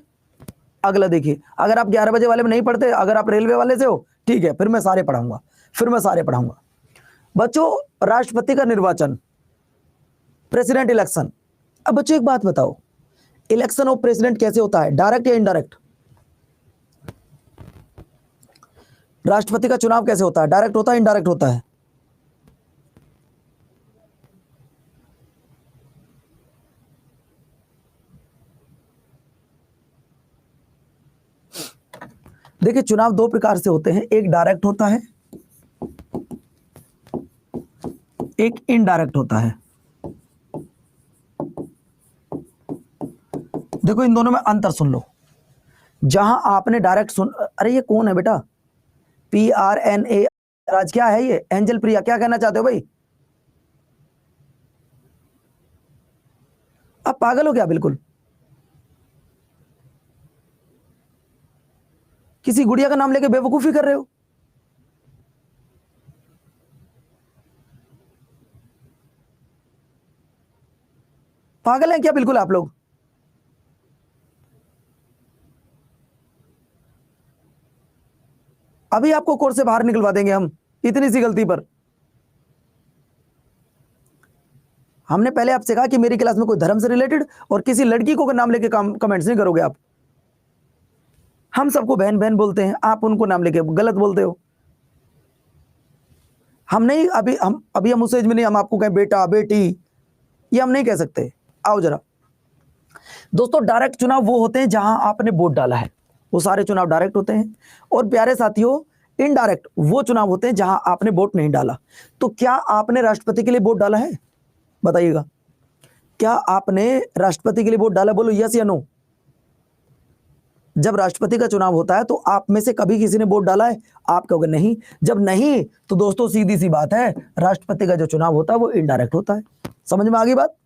अगला देखिए, अगर आप 11 बजे वाले में नहीं पढ़ते, अगर आप रेलवे वाले से हो, ठीक है, फिर मैं सारे पढ़ाऊंगा, बच्चों राष्ट्रपति का निर्वाचन, प्रेसिडेंट इलेक्शन। अब बच्चों एक बात बताओ, इलेक्शन ऑफ प्रेसिडेंट कैसे होता है, डायरेक्ट या इनडायरेक्ट? राष्ट्रपति का चुनाव कैसे होता है, डायरेक्ट होता है इनडायरेक्ट होता है? देखिए चुनाव दो प्रकार से होते हैं, एक डायरेक्ट होता है, एक इनडायरेक्ट होता है। देखो इन दोनों में अंतर सुन लो। जहां आपने डायरेक्ट सुन, अरे ये कौन है बेटा? PRNA राज, क्या है ये? एंजल प्रिया, क्या कहना चाहते हो भाई? आप पागल हो क्या बिल्कुल? किसी गुड़िया का नाम लेके बेवकूफी कर रहे हो? पागल हैं क्या बिल्कुल आप लोग? अभी आपको कोर्स से बाहर निकलवा देंगे हम, इतनी सी गलती पर। हमने पहले आपसे कहा कि मेरी क्लास में कोई धर्म से रिलेटेड और किसी लड़की को नाम लेके कमेंट्स नहीं करोगे आप। हम सबको बहन बहन बोलते हैं, आप उनको नाम लेके गलत बोलते हो। हम नहीं, अभी हम उस एज में नहीं, हम आपको कहें बेटा बेटी, ये हम नहीं कह सकते। आओ जरा दोस्तों, डायरेक्ट चुनाव वो होते हैं जहां आपने वोट डाला है, वो सारे चुनाव डायरेक्ट होते हैं। और प्यारे साथियों इनडायरेक्ट वो चुनाव होते हैं जहां आपने वोट नहीं डाला। तो क्या आपने राष्ट्रपति के लिए वोट डाला है? बताइएगा, क्या आपने राष्ट्रपति के लिए वोट डाला? बोलो यस या नो। जब राष्ट्रपति का चुनाव होता है तो आप में से कभी किसी ने वोट डाला है? आप कहोगे नहीं। जब नहीं तो दोस्तों सीधी सी बात है, राष्ट्रपति का जो चुनाव होता है वो इनडायरेक्ट होता है। समझ में आ गई बात?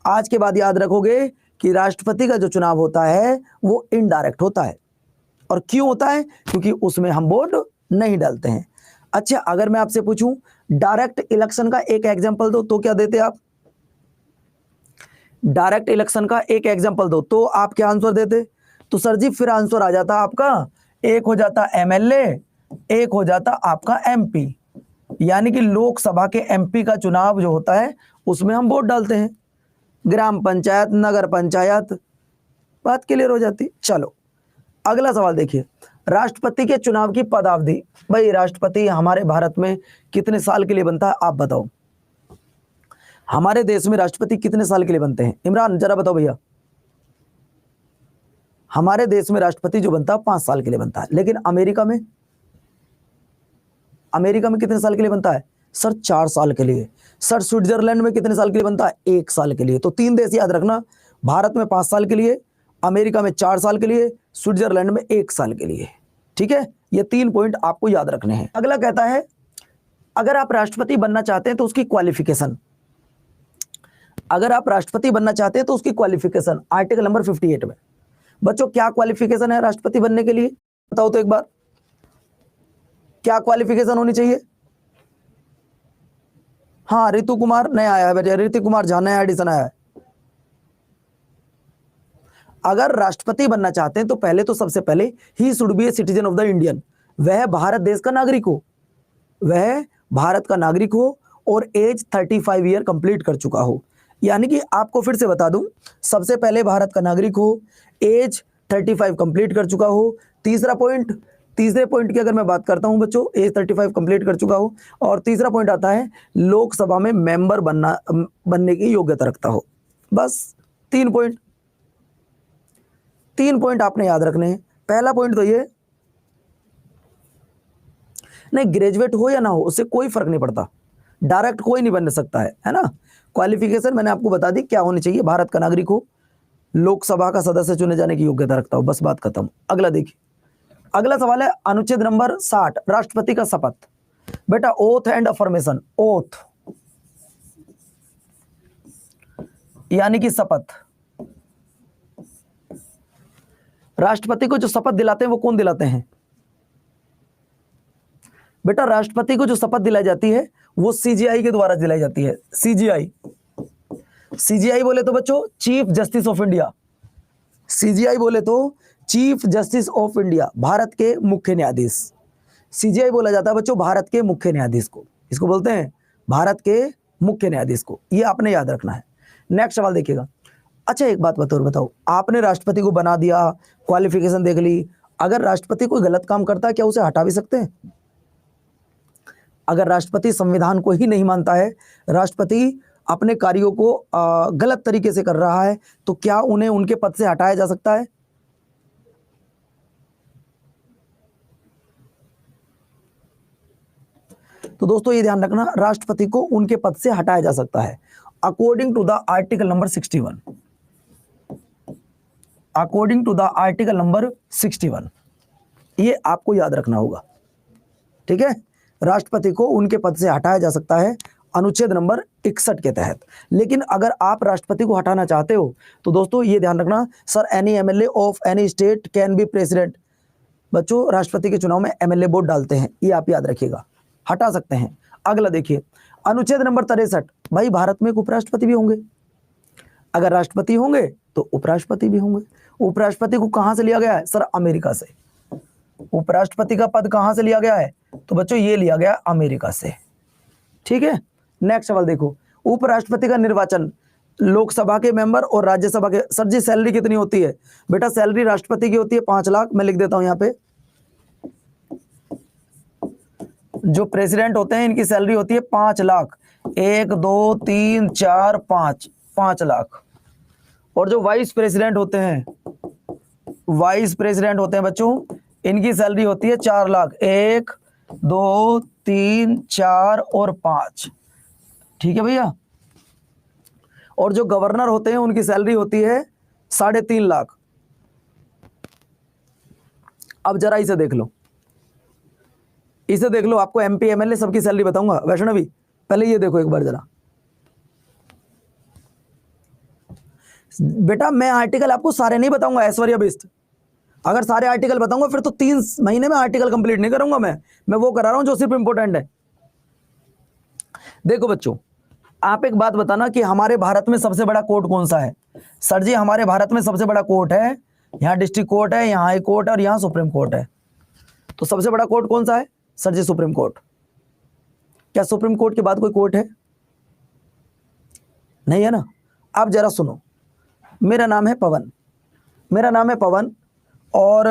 आज के बाद याद रखोगे कि राष्ट्रपति का जो चुनाव होता है वो इनडायरेक्ट होता है। और क्यों होता है? क्योंकि उसमें हम वोट नहीं डालते हैं। अच्छा, अगर मैं आपसे पूछूं डायरेक्ट इलेक्शन का एक एग्जांपल दो, तो क्या देते आप? डायरेक्ट इलेक्शन का एक एग्जांपल दो तो आप क्या आंसर देते? तो सर जी फिर आंसर आ जाता आपका, एक हो जाता MLA, एक हो जाता आपका MP। यानी कि लोकसभा के MP का चुनाव जो होता है उसमें हम वोट डालते हैं। ग्राम पंचायत, नगर पंचायत, बात क्लियर हो जाती। चलो अगला सवाल देखिए, राष्ट्रपति के चुनाव की पदावधि। भाई राष्ट्रपति हमारे भारत में कितने साल के लिए बनता है, आप बताओ। हमारे देश में राष्ट्रपति कितने साल के लिए बनते हैं? इमरान जरा बताओ भैया। हमारे देश में राष्ट्रपति जो बनता है 5 साल के लिए बनता है, लेकिन अमेरिका में कितने साल के लिए बनता है? सर 4 साल के लिए। सर स्विट्जरलैंड में कितने साल के लिए बनता है? 1 साल के लिए। तो 3 देश याद रखना, भारत में 5 साल के लिए, अमेरिका में 4 साल के लिए, स्विट्जरलैंड में 1 साल के लिए। ठीक है, ये 3 पॉइंट आपको याद रखने हैं। अगला कहता है अगर आप राष्ट्रपति बनना चाहते हैं तो उसकी क्वालिफिकेशन, अगर आप राष्ट्रपति बनना चाहते हैं तो उसकी क्वालिफिकेशन, आर्टिकल नंबर 58 में। बच्चों क्या क्वालिफिकेशन है राष्ट्रपति बनने के लिए? बताओ तो एक बार, क्या क्वालिफिकेशन होनी चाहिए? हाँ ऋतु कुमार नया आया है बेटे, ऋतु कुमार झा नया एडिशन आया है। अगर राष्ट्रपति बनना चाहते हैं तो पहले तो सबसे पहले he should be a citizen of the Indian, वह भारत देश का नागरिक हो, वह भारत का नागरिक हो और एज 35 ईयर कंप्लीट कर चुका हो। यानी कि आपको फिर से बता दूं, सबसे पहले भारत का नागरिक हो, एज 35 कंप्लीट कर चुका हो। तीसरे पॉइंट की अगर मैं बात करता हूं बच्चों, एज 35 कंप्लीट कर चुका हो। और तीसरा पॉइंट आता है लोकसभा में मेंबर बनने की योग्यता रखता हो। बस 3 पॉइंट, 3 पॉइंट आपने याद रखने हैं। पहला पॉइंट तो ये, नहीं ग्रेजुएट हो या ना हो उससे कोई फर्क नहीं पड़ता, डायरेक्ट कोई नहीं बन सकता है ना। क्वालिफिकेशन मैंने आपको बता दी क्या होनी चाहिए, भारत का नागरिक हो, लोकसभा का सदस्य चुने जाने की योग्यता रखता हो, बस बात खत्म। अगला देखिए, अगला सवाल है अनुच्छेद नंबर 60, राष्ट्रपति का शपथ। बेटा ओथ एंड अफर्मेशन, ओथ यानी कि शपथ। राष्ट्रपति को जो शपथ दिलाते हैं वो कौन दिलाते हैं बेटा? राष्ट्रपति को जो शपथ दिलाई जाती है वो सीजीआई के द्वारा दिलाई जाती है। सीजीआई, सीजीआई बोले तो बच्चों chief justice of India, CGI बोले तो chief justice of India, Bharat के मुख्य न्यायाधीश। सीजीआई बोला जाता है बच्चों भारत के मुख्य न्यायाधीश को, इसको बोलते हैं भारत के मुख्य न्यायाधीश को, ये आपने याद रखना है। नेक्स्ट सवाल देखिएगा। अच्छा एक बात बताओ, आपने राष्ट्रपति को बना दिया, क्वालिफिकेशन देख ली, अगर राष्ट्रपति कोई गलत काम करता है क्या उसे हटा भी सकते हैं? अगर राष्ट्रपति संविधान को ही नहीं मानता है, राष्ट्रपति अपने कार्यों को गलत तरीके से कर रहा है, तो क्या उन्हें उनके पद से हटाया जा सकता है? तो दोस्तों ये ध्यान रखना, राष्ट्रपति को उनके पद से हटाया जा सकता है according to the article number 61, according to the article number 61, ये आपको याद रखना होगा, ठीक है। राष्ट्रपति को उनके पद से हटाया जा सकता है अनुच्छेद नंबर 61 के तहत। लेकिन अगर आप राष्ट्रपति को हटाना चाहते हो तो दोस्तों ये ध्यान रखना, sir any MLA of any state can be president. बच्चों राष्ट्रपति के चुनाव में एमएलए वोट डालते हैं, ये आप याद रखिएगा, हटा सकते हैं। अगला देखिए अनुच्छेद नंबर 63, भाई भारत में उपराष्ट्रपति भी होंगे, अगर राष्ट्रपति होंगे तो उपराष्ट्रपति भी होंगे। उपराष्ट्रपति को कहां से लिया गया है सर? अमेरिका से। उपराष्ट्रपति का पद कहां से लिया गया है? तो बच्चों ये लिया गया अमेरिका से, ठीक है। नेक्स्ट सवाल देखो, उपराष्ट्रपति का निर्वाचन लोकसभा के मेंबर और राज्यसभा के, सर जी सैलरी कितनी होती है? बेटा सैलरी राष्ट्रपति की होती है 5 लाख, मैं लिख देता हूं यहां पे, जो प्रेसिडेंट होते हैं इनकी सैलरी होती है 5 लाख, 1 2 3 4 5, 5 लाख। और जो वाइस प्रेसिडेंट होते हैं, वाइस प्रेसिडेंट होते हैं बच्चों, इनकी सैलरी होती है 4 लाख, 1 2 3 4 और 5, ठीक है भैया। और जो गवर्नर होते हैं उनकी सैलरी होती है 3.5 लाख। अब जरा इसे देख लो, इसे देख लो, आपको एमपी एमएलए सबकी सैलरी बताऊंगा। वैष्णवी पहले ये देखो एक बार जरा, बेटा मैं आर्टिकल आपको सारे नहीं बताऊंगा ऐश्वर्या बिस्ट, अगर सारे आर्टिकल बताऊंगा फिर तो 3 महीने में आर्टिकल कंप्लीट नहीं करूंगा मैं वो करा रहा हूं जो सिर्फ इंपॉर्टेंट है। देखो बच्चों आप एक बात बताना कि हमारे भारत में सबसे बड़ा कोर्ट कौन सा है? सर जी हमारे भारत में सबसे बड़ा कोर्ट है, यहाँ डिस्ट्रिक्ट कोर्ट है, यहाँ हाई कोर्ट है और यहाँ सुप्रीम कोर्ट है। तो सबसे बड़ा कोर्ट कौन सा है? सर जी सुप्रीम कोर्ट। क्या सुप्रीम कोर्ट के बाद कोई कोर्ट है? नहीं है ना। आप जरा सुनो, मेरा नाम है पवन, मेरा नाम है पवन, और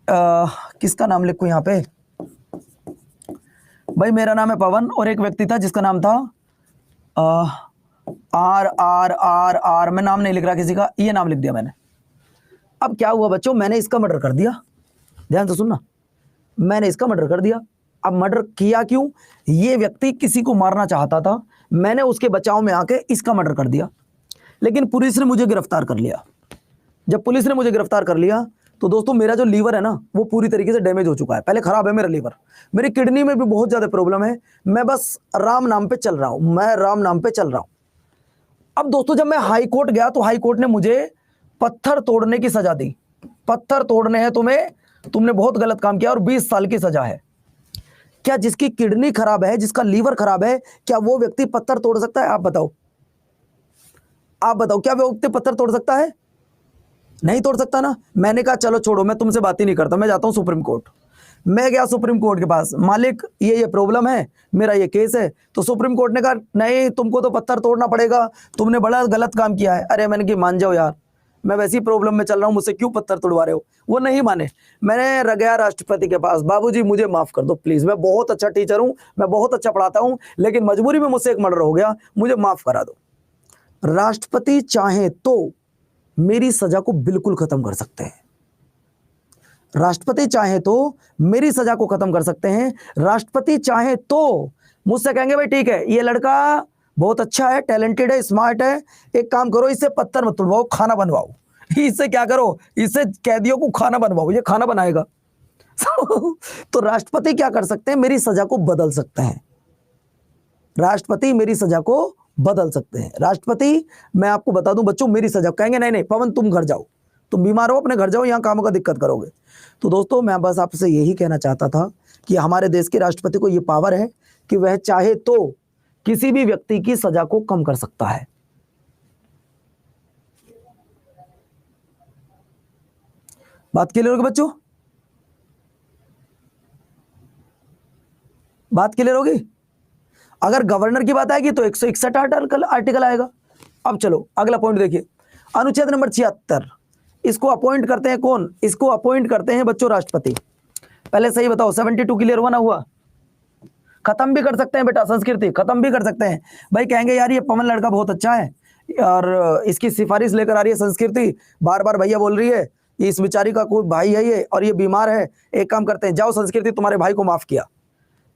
किसका नाम लिखूं यहाँ पे? भाई मेरा नाम है पवन और एक व्यक्ति था जिसका नाम था आर आर आर आर, मैं नाम नहीं लिख रहा किसी का, ये नाम लिख दिया मैंने। अब क्या हुआ बच्चों, मैंने इसका मर्डर कर दिया, ध्यान से सुनना, मैंने इसका मर्डर कर दिया। अब मर्डर किया क्यों? ये व्यक्ति किसी को मारना चाहता था, मैंने उसके बचाव में आके इसका मर्डर कर दिया, लेकिन पुलिस ने मुझे गिरफ्तार कर लिया। जब पुलिस ने मुझे गिरफ्तार कर लिया तो दोस्तों मेरा जो लीवर है ना वो पूरी तरीके से डैमेज हो चुका है, पहले खराब है मेरा लीवर, मेरी किडनी में भी बहुत ज्यादा प्रॉब्लम है, मैं बस राम नाम पे चल रहा हूं, मैं राम नाम पे चल रहा हूं। अब दोस्तों जब मैं हाई कोर्ट गया तो हाई कोर्ट ने मुझे पत्थर तोड़ने की सजा दी। पत्थर तोड़ने हैं तुम्हें, तुमने बहुत गलत काम किया और 20 साल की सजा है। क्या जिसकी किडनी खराब है, जिसका लीवर खराब है, क्या वो व्यक्ति पत्थर तोड़ सकता है? आप बताओ, आप बताओ, क्या वो व्यक्ति पत्थर तोड़ सकता है? नहीं तोड़ सकता ना। मैंने कहा चलो छोड़ो, मैं तुमसे बात ही नहीं करता, मैं जाता हूं सुप्रीम कोर्ट। मैं गया सुप्रीम कोर्ट के पास, मालिक ये प्रॉब्लम है, मेरा ये केस है। तो सुप्रीम कोर्ट ने कहा नहीं, तुमको तो पत्थर तोड़ना पड़ेगा, तुमने बड़ा गलत काम किया है। अरे मैंने कि मान जाओ यार, मैं वैसी प्रॉब्लम में चल रहा हूँ, मुझसे क्यों पत्थर तोड़वा रहे हो। वो नहीं माने। मैंने गया राष्ट्रपति के पास, बाबूजी मुझे माफ कर दो प्लीज, मैं बहुत अच्छा टीचर हूँ, मैं बहुत अच्छा पढ़ाता हूँ, लेकिन मजबूरी में मुझसे एक मर्डर हो गया, मुझे माफ करा दो। राष्ट्रपति चाहे तो मेरी सजा को बिल्कुल खत्म कर सकते हैं। राष्ट्रपति चाहे तो मेरी सजा को खत्म कर सकते हैं। राष्ट्रपति चाहे तो मुझसे कहेंगे भाई ठीक है, ये लड़का बहुत अच्छा है, टैलेंटेड है, स्मार्ट है, एक काम करो, इससे पत्थर मत तोड़वाओ, खाना बनवाओ। इससे क्या करो, इससे कैदियों को खाना बनवाओ, ये खाना बनाएगा। तो राष्ट्रपति क्या कर सकते हैं, मेरी सजा को बदल सकते हैं। राष्ट्रपति मेरी सजा को बदल सकते हैं। राष्ट्रपति, मैं आपको बता दूं बच्चों, मेरी सजा कहेंगे नहीं नहीं पवन तुम घर जाओ, तुम बीमार हो, अपने घर जाओ, यहां कामों का दिक्कत करोगे। तो दोस्तों मैं बस आपसे यही कहना चाहता था कि हमारे देश के राष्ट्रपति को यह पावर है कि वह चाहे तो किसी भी व्यक्ति की सजा को कम कर सकता है। बात क्लियर होगी बच्चों? बात क्लियर होगी? अगर गवर्नर की बात आएगी तो 161 आर्टिकल आएगा। अब चलो अगला पॉइंट देखिए, अनुच्छेद नंबर 76, इसको अपॉइंट करते हैं कौन? इसको अपॉइंट करते हैं बच्चों राष्ट्रपति। पहले सही बताओ, 72 क्लियर हुआ ना हुआ? खत्म भी कर सकते हैं बेटा, संस्कृति खत्म भी कर सकते हैं। भाई कहेंगे यार ये पवन लड़का बहुत अच्छा है और इसकी सिफारिश लेकर आ रही है संस्कृति, बार बार भैया बोल रही है, इस बेचारी का कोई भाई है ये और ये बीमार है, एक काम करते हैं, जाओ संस्कृति तुम्हारे भाई को माफ किया।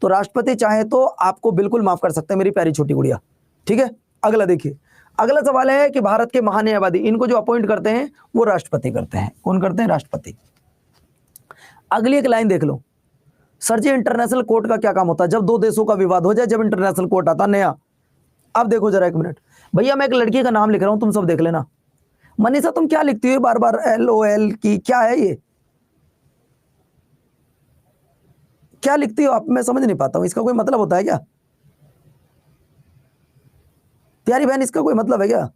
तो राष्ट्रपति चाहे तो आपको बिल्कुल माफ कर सकते हैं मेरी प्यारी छोटी गुड़िया। ठीक है, अगला देखिए, अगला सवाल है कि भारत के महान्यायवादी, इनको जो अपॉइंट करते हैं वो राष्ट्रपति करते हैं। कौन करते हैं? राष्ट्रपति। अगली एक लाइन देख लो, सर जी इंटरनेशनल कोर्ट का क्या काम होता है? जब दो देशों का विवाद हो जाए, जब इंटरनेशनल कोर्ट आता नया। अब देखो जरा एक मिनट भैया, मैं एक लड़की का नाम लिख रहा हूं, तुम सब देख लेना। मनीषा तुम क्या लिखती हो बार बार LOL की, क्या है ये, क्या लिखती हो आप? मैं समझ नहीं पाता हूं, इसका कोई मतलब होता है क्या? प्यारी बहन, इसका कोई मतलब है क्या?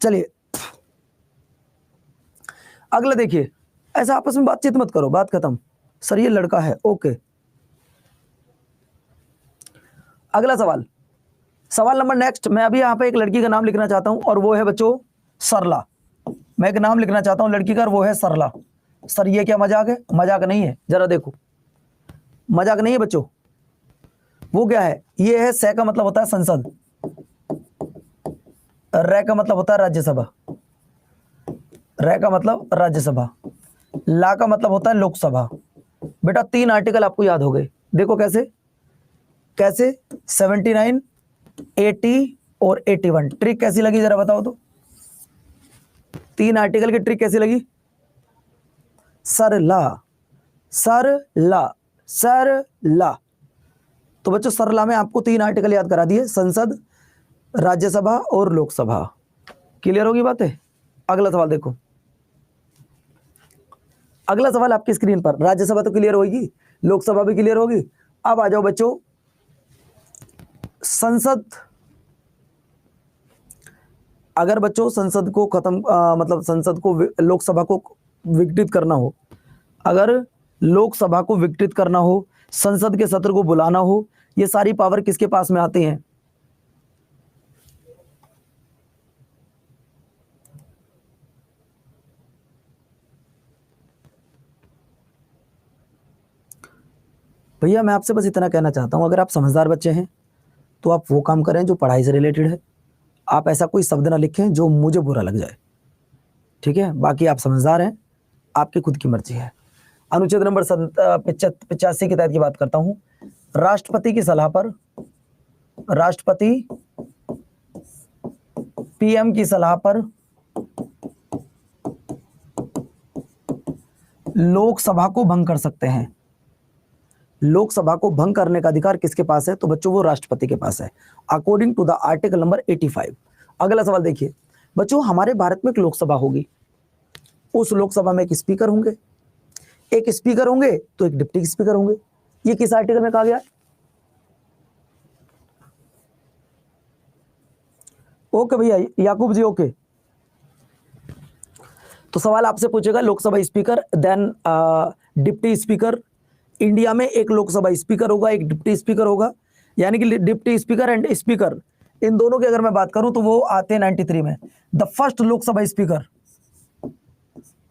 चलिए अगला देखिए, ऐसा आपस में बातचीत मत करो, बात खत्म। सर ये लड़का है, ओके। अगला सवाल, सवाल नंबर नेक्स्ट, मैं अभी यहाँ पे एक लड़की का नाम लिखना चाहता हूं और वो है बच्चों सरला। मैं एक नाम लिखना चाहता हूं लड़की का, वो है सरला। सर ये क्या मजाक है? मजाक नहीं है, जरा देखो, मजाक नहीं है बच्चों। वो क्या है? ये है, से का मतलब होता है संसद, रे का मतलब होता है राज्यसभा, रे का मतलब राज्यसभा, ला का मतलब होता है लोकसभा। बेटा 3 आर्टिकल आपको याद हो गए, देखो कैसे कैसे, 79, 80 और 81। ट्रिक कैसी लगी जरा बताओ तो, 3 आर्टिकल की ट्रिक कैसी लगी? सर ला, सर ला, सर ला। तो बच्चों सरला में आपको 3 आर्टिकल याद करा दिए, संसद, राज्यसभा और लोकसभा। क्लियर होगी बातें? अगला सवाल देखो, अगला सवाल आपकी स्क्रीन पर, राज्यसभा तो क्लियर होगी, लोकसभा भी क्लियर होगी। अब आ जाओ बच्चों, संसद, अगर बच्चों संसद को खत्म मतलब संसद को, लोकसभा को विघटित करना हो, अगर लोकसभा को विघटित करना हो, संसद के सत्र को बुलाना हो, ये सारी पावर किसके पास में आती हैं? भैया मैं आपसे बस इतना कहना चाहता हूं, अगर आप समझदार बच्चे हैं तो आप वो काम करें जो पढ़ाई से रिलेटेड है। आप ऐसा कोई शब्द ना लिखें जो मुझे बुरा लग जाए, ठीक है? बाकी आप समझदार हैं, आपकी खुद की मर्जी है। अनुच्छेद नंबर 85 के तहत की बात करता हूं, राष्ट्रपति की सलाह पर, राष्ट्रपति PM की सलाह पर लोकसभा को भंग कर सकते हैं। लोकसभा को भंग करने का अधिकार किसके पास है? तो बच्चों वो राष्ट्रपति के पास है, according to the article number 85। अगला सवाल देखिए बच्चों, हमारे भारत में एक लोकसभा होगी, उस लोकसभा में एक स्पीकर होंगे, एक स्पीकर होंगे तो एक डिप्टी स्पीकर होंगे। ये किस आर्टिकल में कहा गया? ओके भैया याकूब जी, ओके। तो सवाल आपसे पूछेगा Lok Sabha speaker then deputy speaker. India में एक लोकसभा स्पीकर होगा, एक डिप्टी स्पीकर होगा, यानी कि deputy speaker and speaker in दोनों की अगर मैं बात करूं तो वो आते हैं 93 में। The first Lok Sabha speaker,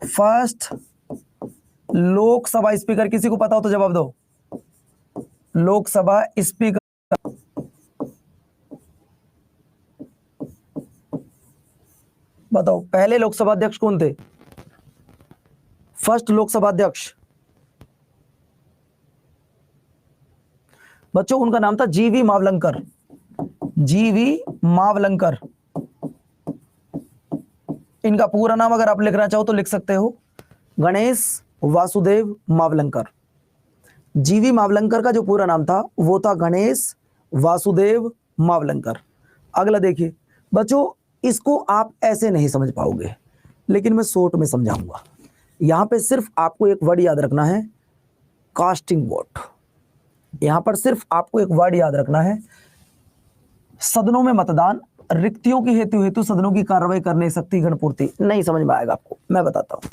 first Lok Sabha speaker किसी को पता हो तो जवाब दो। लोकसभा स्पीकर बताओ, पहले लोकसभा अध्यक्ष कौन थे? फर्स्ट लोकसभा अध्यक्ष बच्चों उनका नाम था जीवी मावलंकर। जीवी मावलंकर, इनका पूरा नाम अगर आप लिखना चाहो तो लिख सकते हो, गणेश वासुदेव मावलंकर। जीवी मावलंकर का जो पूरा नाम था वो था गणेश वासुदेव मावलंकर। अगला देखिए बच्चों, इसको आप ऐसे नहीं समझ पाओगे, लेकिन मैं शॉर्ट में समझाऊंगा। यहां पे सिर्फ आपको एक वर्ड याद रखना है, कास्टिंग वोट। यहां पर सिर्फ आपको एक वर्ड याद रखना है, सदनों में मतदान, रिक्तियों की हेतु हेतु सदनों की कार्रवाई करने शक्ति गणपूर्ति। नहीं समझ में आएगा आपको, मैं बताता हूं।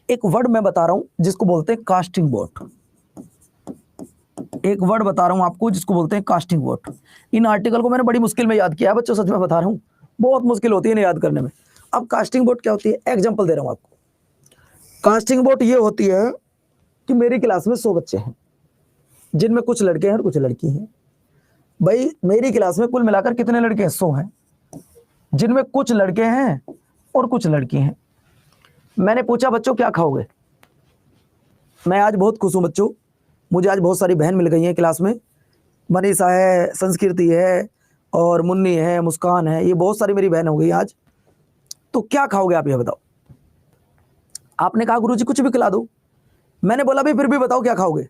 एक वर्ड मैं बता रहा हूं जिसको बोलते हैं कास्टिंग वोट। एक वर्ड बता रहा हूं आपको जिसको बोलते हैं कास्टिंग वोट। इन आर्टिकल को मैंने बड़ी मुश्किल में याद किया है बच्चों, सच में बता रहा हूं, बहुत मुश्किल होती है इन्हें याद करने में। अब कास्टिंग वोट क्या होती है, एग्जांपल दे रहा हूं आपको। कास्टिंग वोट ये होती है कि मेरी क्लास में 100 बच्चे हैं, जिनमें कुछ लड़के हैं और कुछ लड़की हैं। भाई मेरी क्लास में कुल मिलाकर कितने लड़के हैं? 100 हैं, जिनमें कुछ लड़के हैं और कुछ लड़की हैं। मैंने पूछा बच्चों क्या खाओगे? मैं आज बहुत खुश हूं बच्चों, मुझे आज बहुत सारी बहन मिल गई हैं क्लास में। मनीषा है, संस्कृति है, और मुन्नी है, मुस्कान है, ये बहुत सारी मेरी बहन हो गई आज। तो क्या खाओगे आप ये बताओ? आपने कहा गुरुजी कुछ भी खिला दो। मैंने बोला भाई फिर भी बताओ क्या खाओगे?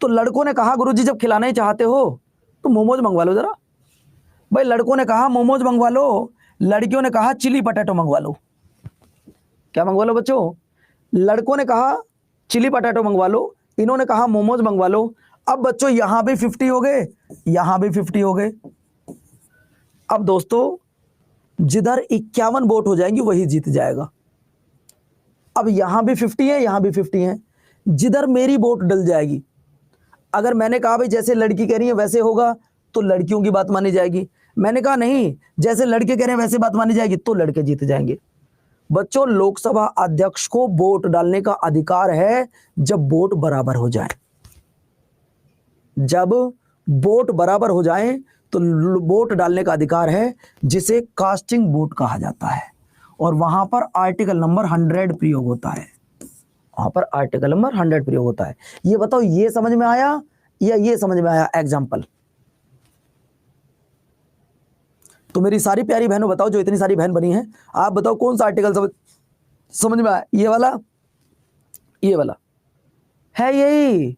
तो लड़कों ने कहा गुरुजी जब खिलाना ही चाहते हो तो मोमोज मंगवा लो जरा। भाई लड़कों ने कहा मोमोज मंगवा लो, लड़कियों ने कहा चिली पटेटो मंगवा लो। क्या मंगवा लो बच्चों? लड़कों ने कहा चिली पटेटो मंगवा लो, इन्होंने कहा मोमोज मंगवा लो। अब बच्चों यहां भी 50 हो गए, यहां भी 50 हो गए। अब दोस्तों जिधर 51 वोट हो जाएंगी वही जीत जाएगा। अब यहां भी 50 है, यहां भी 50 है, जिधर मेरी वोट डल जाएगी, अगर मैंने कहा भाई जैसे लड़की कह रही है वैसे होगा तो लड़कियों की बात मानी जाएगी, मैंने कहा नहीं जैसे लड़के कह रहे हैं वैसे बात मानी जाएगी, तो लड़के जीत जाएंगे। बच्चों लोकसभा अध्यक्ष को वोट डालने का अधिकार है जब वोट बराबर हो जाए। जब वोट बराबर हो जाए तो वोट डालने का अधिकार है, जिसे कास्टिंग वोट कहा जाता है। और वहां पर आर्टिकल नंबर 100 प्रयोग होता है, वहां पर आर्टिकल नंबर 100 प्रयोग होता है। ये बताओ ये समझ में आया या ये समझ में आया? एग्जाम्पल तो मेरी सारी प्यारी बहनों बताओ, जो इतनी सारी बहन बनी हैं, आप बताओ कौन सा आर्टिकल समझ में आया? ये वाला, ये वाला है, यही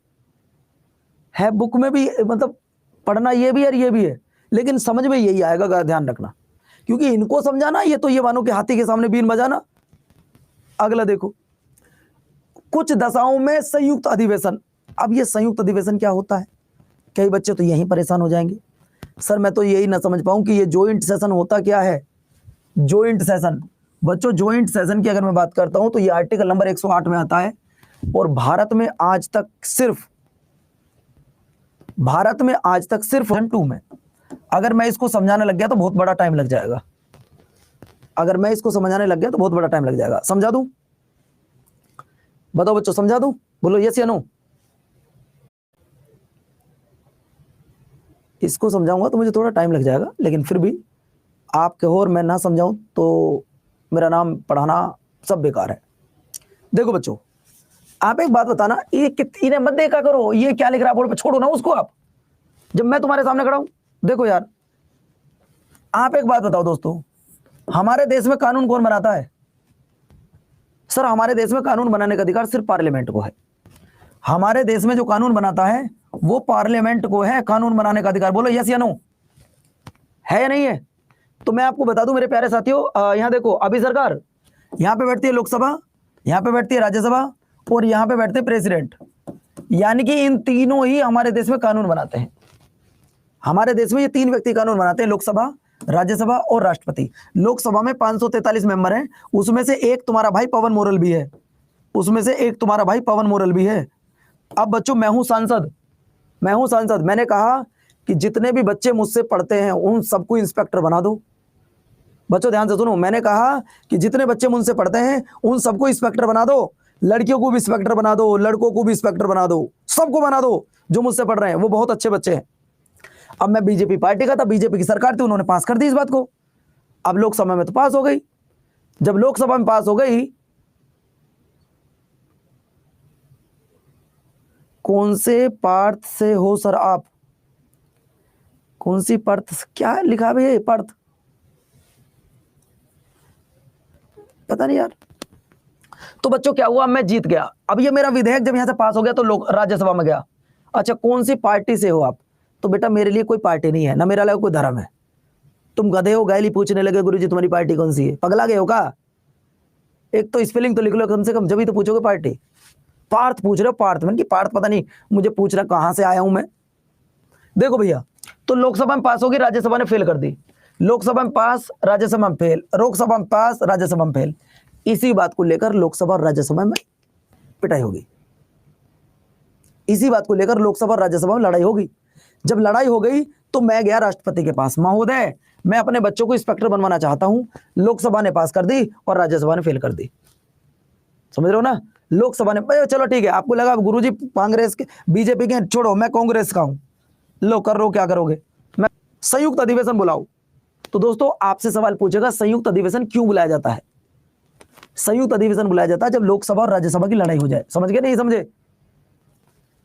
है। बुक में भी मतलब पढ़ना ये भी है और ये भी है, लेकिन समझ में यही आएगा, ध्यान रखना, क्योंकि इनको समझाना ये तो ये मानो कि हाथी के सामने बीन बजाना। अगला देखो, कुछ दशाओं में संयुक्त अधिवेशन। अब ये संयुक्त अधिवेशन क्या होता है? कई बच्चे तो यहीं परेशान हो जाएंगे, सर मैं तो यही ना समझ पाऊं कि ये जॉइंट सेशन होता क्या है। जॉइंट सेशन बच्चों, जॉइंट सेशन की अगर मैं बात करता हूं तो ये आर्टिकल नंबर 108 में आता है। और भारत में आज तक सिर्फ 2 में, अगर मैं इसको समझाने लग गया तो बहुत बड़ा टाइम लग जाएगा। अगर मैं इसको समझाने लग गया तो बहुत बड़ा टाइम लग जाएगा। समझा दूं? बताओ बच्चों समझा दूं? बोलो यस या नो। इसको समझाऊंगा तो मुझे थोड़ा टाइम लग जाएगा, लेकिन फिर भी आप कहो और मैं ना समझाऊं तो मेरा नाम पढ़ाना सब बेकार है। देखो बच्चों, आप एक बात बताना, ये इन्हें मत देखा करो, ये क्या लिख रहा है बोर्ड पे, छोड़ो ना उसको। आप जब मैं तुम्हारे सामने खड़ा हूं, देखो यार, आप एक बात बताओ दोस्तों, हमारे देश में कानून कौन बनाता है? सर हमारे देश में कानून बनाने का अधिकार सिर्फ पार्लियामेंट को है। हमारे देश में जो कानून बनाता है वो पार्लियामेंट को है कानून बनाने का अधिकार। बोलो यस या नो, है या नहीं है? तो मैं आपको बता दूं मेरे प्यारे साथियों, यहां देखो, अभी सरकार यहां पे बैठती है लोकसभा, यहां पे बैठती है राज्यसभा और यहां पे बैठते हैं प्रेसिडेंट, यानी कि इन तीनों ही हमारे देश में कानून बनाते हैं। हमारे देश में ये तीन व्यक्ति कानून बनाते हैं, लोकसभा, राज्यसभा और राष्ट्रपति। लोकसभा में 543 मेंबर हैं, उसमें से एक तुम्हारा भाई पवन मोरल भी है, उसमें से एक तुम्हारा भाई पवन मोरल भी है। अब बच्चों मैं हूं सांसद, मैं हूं सांसद, मैंने कहा कि जितने भी बच्चे मुझसे पढ़ते हैं उन सबको इंस्पेक्टर बना दो। बच्चों ध्यान से सुनो, मैंने कहा कि जितने बच्चे मुझसे पढ़ते हैं उन सबको इंस्पेक्टर बना दो, लड़कियों को भी इंस्पेक्टर बना दो, लड़कों को भी इंस्पेक्टर बना दो, सबको बना दो जो मुझसे पढ़ रहे हैं, वो बहुत अच्छे बच्चे हैं। अब मैं बीजेपी पार्टी का था, बीजेपी की सरकार थी, उन्होंने पास कर दी इस बात को। अब लोकसभा में तो पास हो गई। जब लोकसभा में पास हो गई, कौन से पार्थ से हो सर आप? कौन सी पर्थ, क्या लिखा है भैया ये पर्थ, पता नहीं यार। तो बच्चों क्या हुआ, मैं जीत गया। अब ये मेरा विधेयक जब यहां से पास हो गया तो लोग राज्यसभा में गया। अच्छा कौन सी पार्टी से हो आप? तो बेटा मेरे लिए कोई पार्टी नहीं है, ना मेरा कोई धर्म है। तुम गधे हो, गायली पूछने लगे गुरुजी तुम्हारी पार्टी कौन सी है, पगला गए हो का? एक तो स्पेलिंग तो लिख लो कम से कम, जब ही तो पूछोगे पार्टी। पार्थ पूछ रहे हो, पार्थ, मैंने कि पार्थ पता नहीं, मुझे पूछ रहा कहां से आया हूं मैं। देखो भैया, तो लोकसभा में पास होगी, राज्यसभा ने फेल कर दी। लोकसभा में पास, राज्यसभा में फेल, लोकसभा में पास, राज्यसभा में फेल। इसी बात को लेकर लोकसभा और राज्यसभा में पिटाई होगी, इसी बात को लेकर लोकसभा और राज्यसभा में लड़ाई होगी। जब लड़ाई हो गई तो मैं गया राष्ट्रपति के पास, महोदय मैं अपने बच्चों को इंस्पेक्टर बनवाना चाहता हूं। लोकसभा ने पास कर दी और राज्यसभा ने फेल कर दी। समझ रहे हो ना? लोकसभा ने, चलो ठीक है, आपको लगा गुरुजी कांग्रेस के बीजेपी के, छोड़ो मैं कांग्रेस का हूं, लो कर लो क्या करोगे, मैं संयुक्त अधिवेशन बुलाओ। तो दोस्तों आपसे सवाल पूछेगा संयुक्त अधिवेशन क्यों बुलाया जाता है? संयुक्त अधिवेशन बुलाया जाता है जब लोकसभा और राज्यसभा की लड़ाई हो जाए। समझ गए नहीं समझे?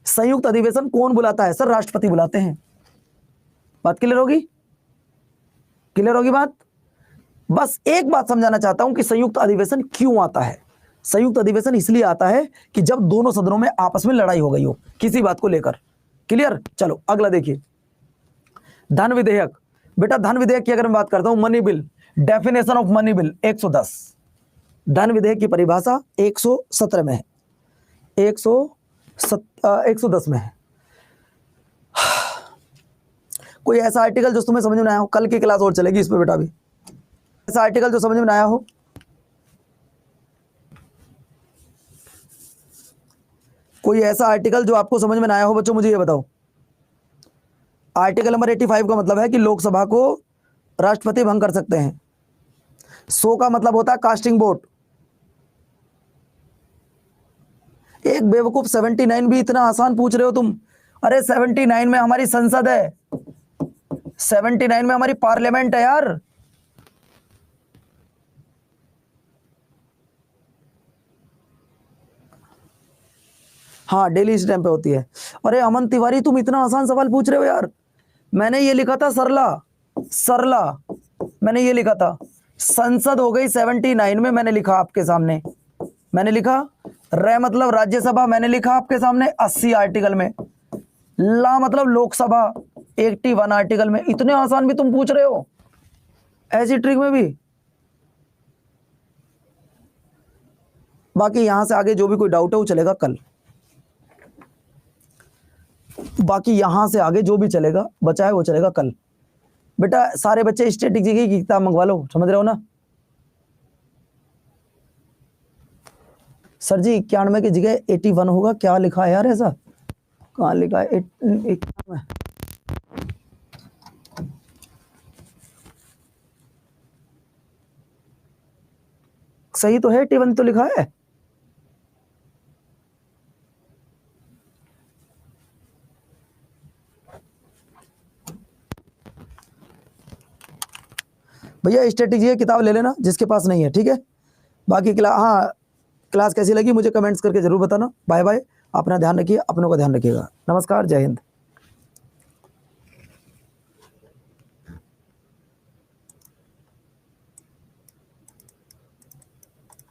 संयुक्त अधिवेशन कौन बुलाता है सर? राष्ट्रपति बुलाते हैं। बात क्लियर होगी? क्लियर होगी बात? बस एक बात समझाना चाहता हूं कि संयुक्त अधिवेशन क्यों आता है। संयुक्त अधिवेशन इसलिए आता है कि जब दोनों सदनों में आपस में लड़ाई हो गई हो किसी बात को लेकर। क्लियर? चलो अगला देखिए, धन विधेयक। बेटा धन विधेयक की अगर मैं बात करता हूं, money bill, definition of money bill 110, धन विधेयक की परिभाषा 117 में है, 110 में है। कोई ऐसा आर्टिकल जो तुम्हें समझ में आया हो, कल की क्लास और चलेगी इस पे बेटा भी, ऐसा आर्टिकल जो समझ में आया हो, कोई ऐसा आर्टिकल जो आपको समझ में आया हो बच्चों, मुझे ये बताओ। आर्टिकल नंबर 85 का मतलब है कि लोकसभा को राष्ट्रपति भंग कर सकते हैं। 100 का मतलब होता है कास्टिंग वोट। एक बेवकूफ 79 भी इतना आसान पूछ रहे हो तुम? अरे 79 में हमारी संसद है, 79 में हमारी पार्लियामेंट है यार। हाँ डेली इस टाइम पे होती है। अरे अमन तिवारी तुम इतना आसान सवाल पूछ रहे हो यार। मैंने ये लिखा था सरला, सरला मैंने ये लिखा था। संसद हो गई 79 में, मैंने लिखा आपके सामने, मैंने लिखा रे मतलब राज्यसभा, मैंने लिखा आपके सामने 80 आर्टिकल में, ला मतलब लोकसभा 81 आर्टिकल में। इतने आसान भी तुम पूछ रहे हो ऐसी ट्रिक में भी। बाकी यहां से आगे जो भी कोई डाउट है वो चलेगा कल, बाकी यहां से आगे जो भी चलेगा बचा है वो चलेगा कल। बेटा सारे बच्चे स्टैटिक की किताब मंगवा लो, समझ रहे हो ना? सर जी 91 की जगह 81 होगा, क्या लिखा है यार ऐसा? कहाँ लिखा है? 91 सही तो है, 81 तो लिखा है। भैया स्ट्रेटेजी की किताब ले लेना जिसके पास नहीं है, ठीक है? बाकी क्लास, हाँ क्लास कैसी लगी मुझे कमेंट्स करके जरूर बताना। बाय बाय, अपना ध्यान रखिए, अपनों का ध्यान रखिएगा। नमस्कार, जय हिंद।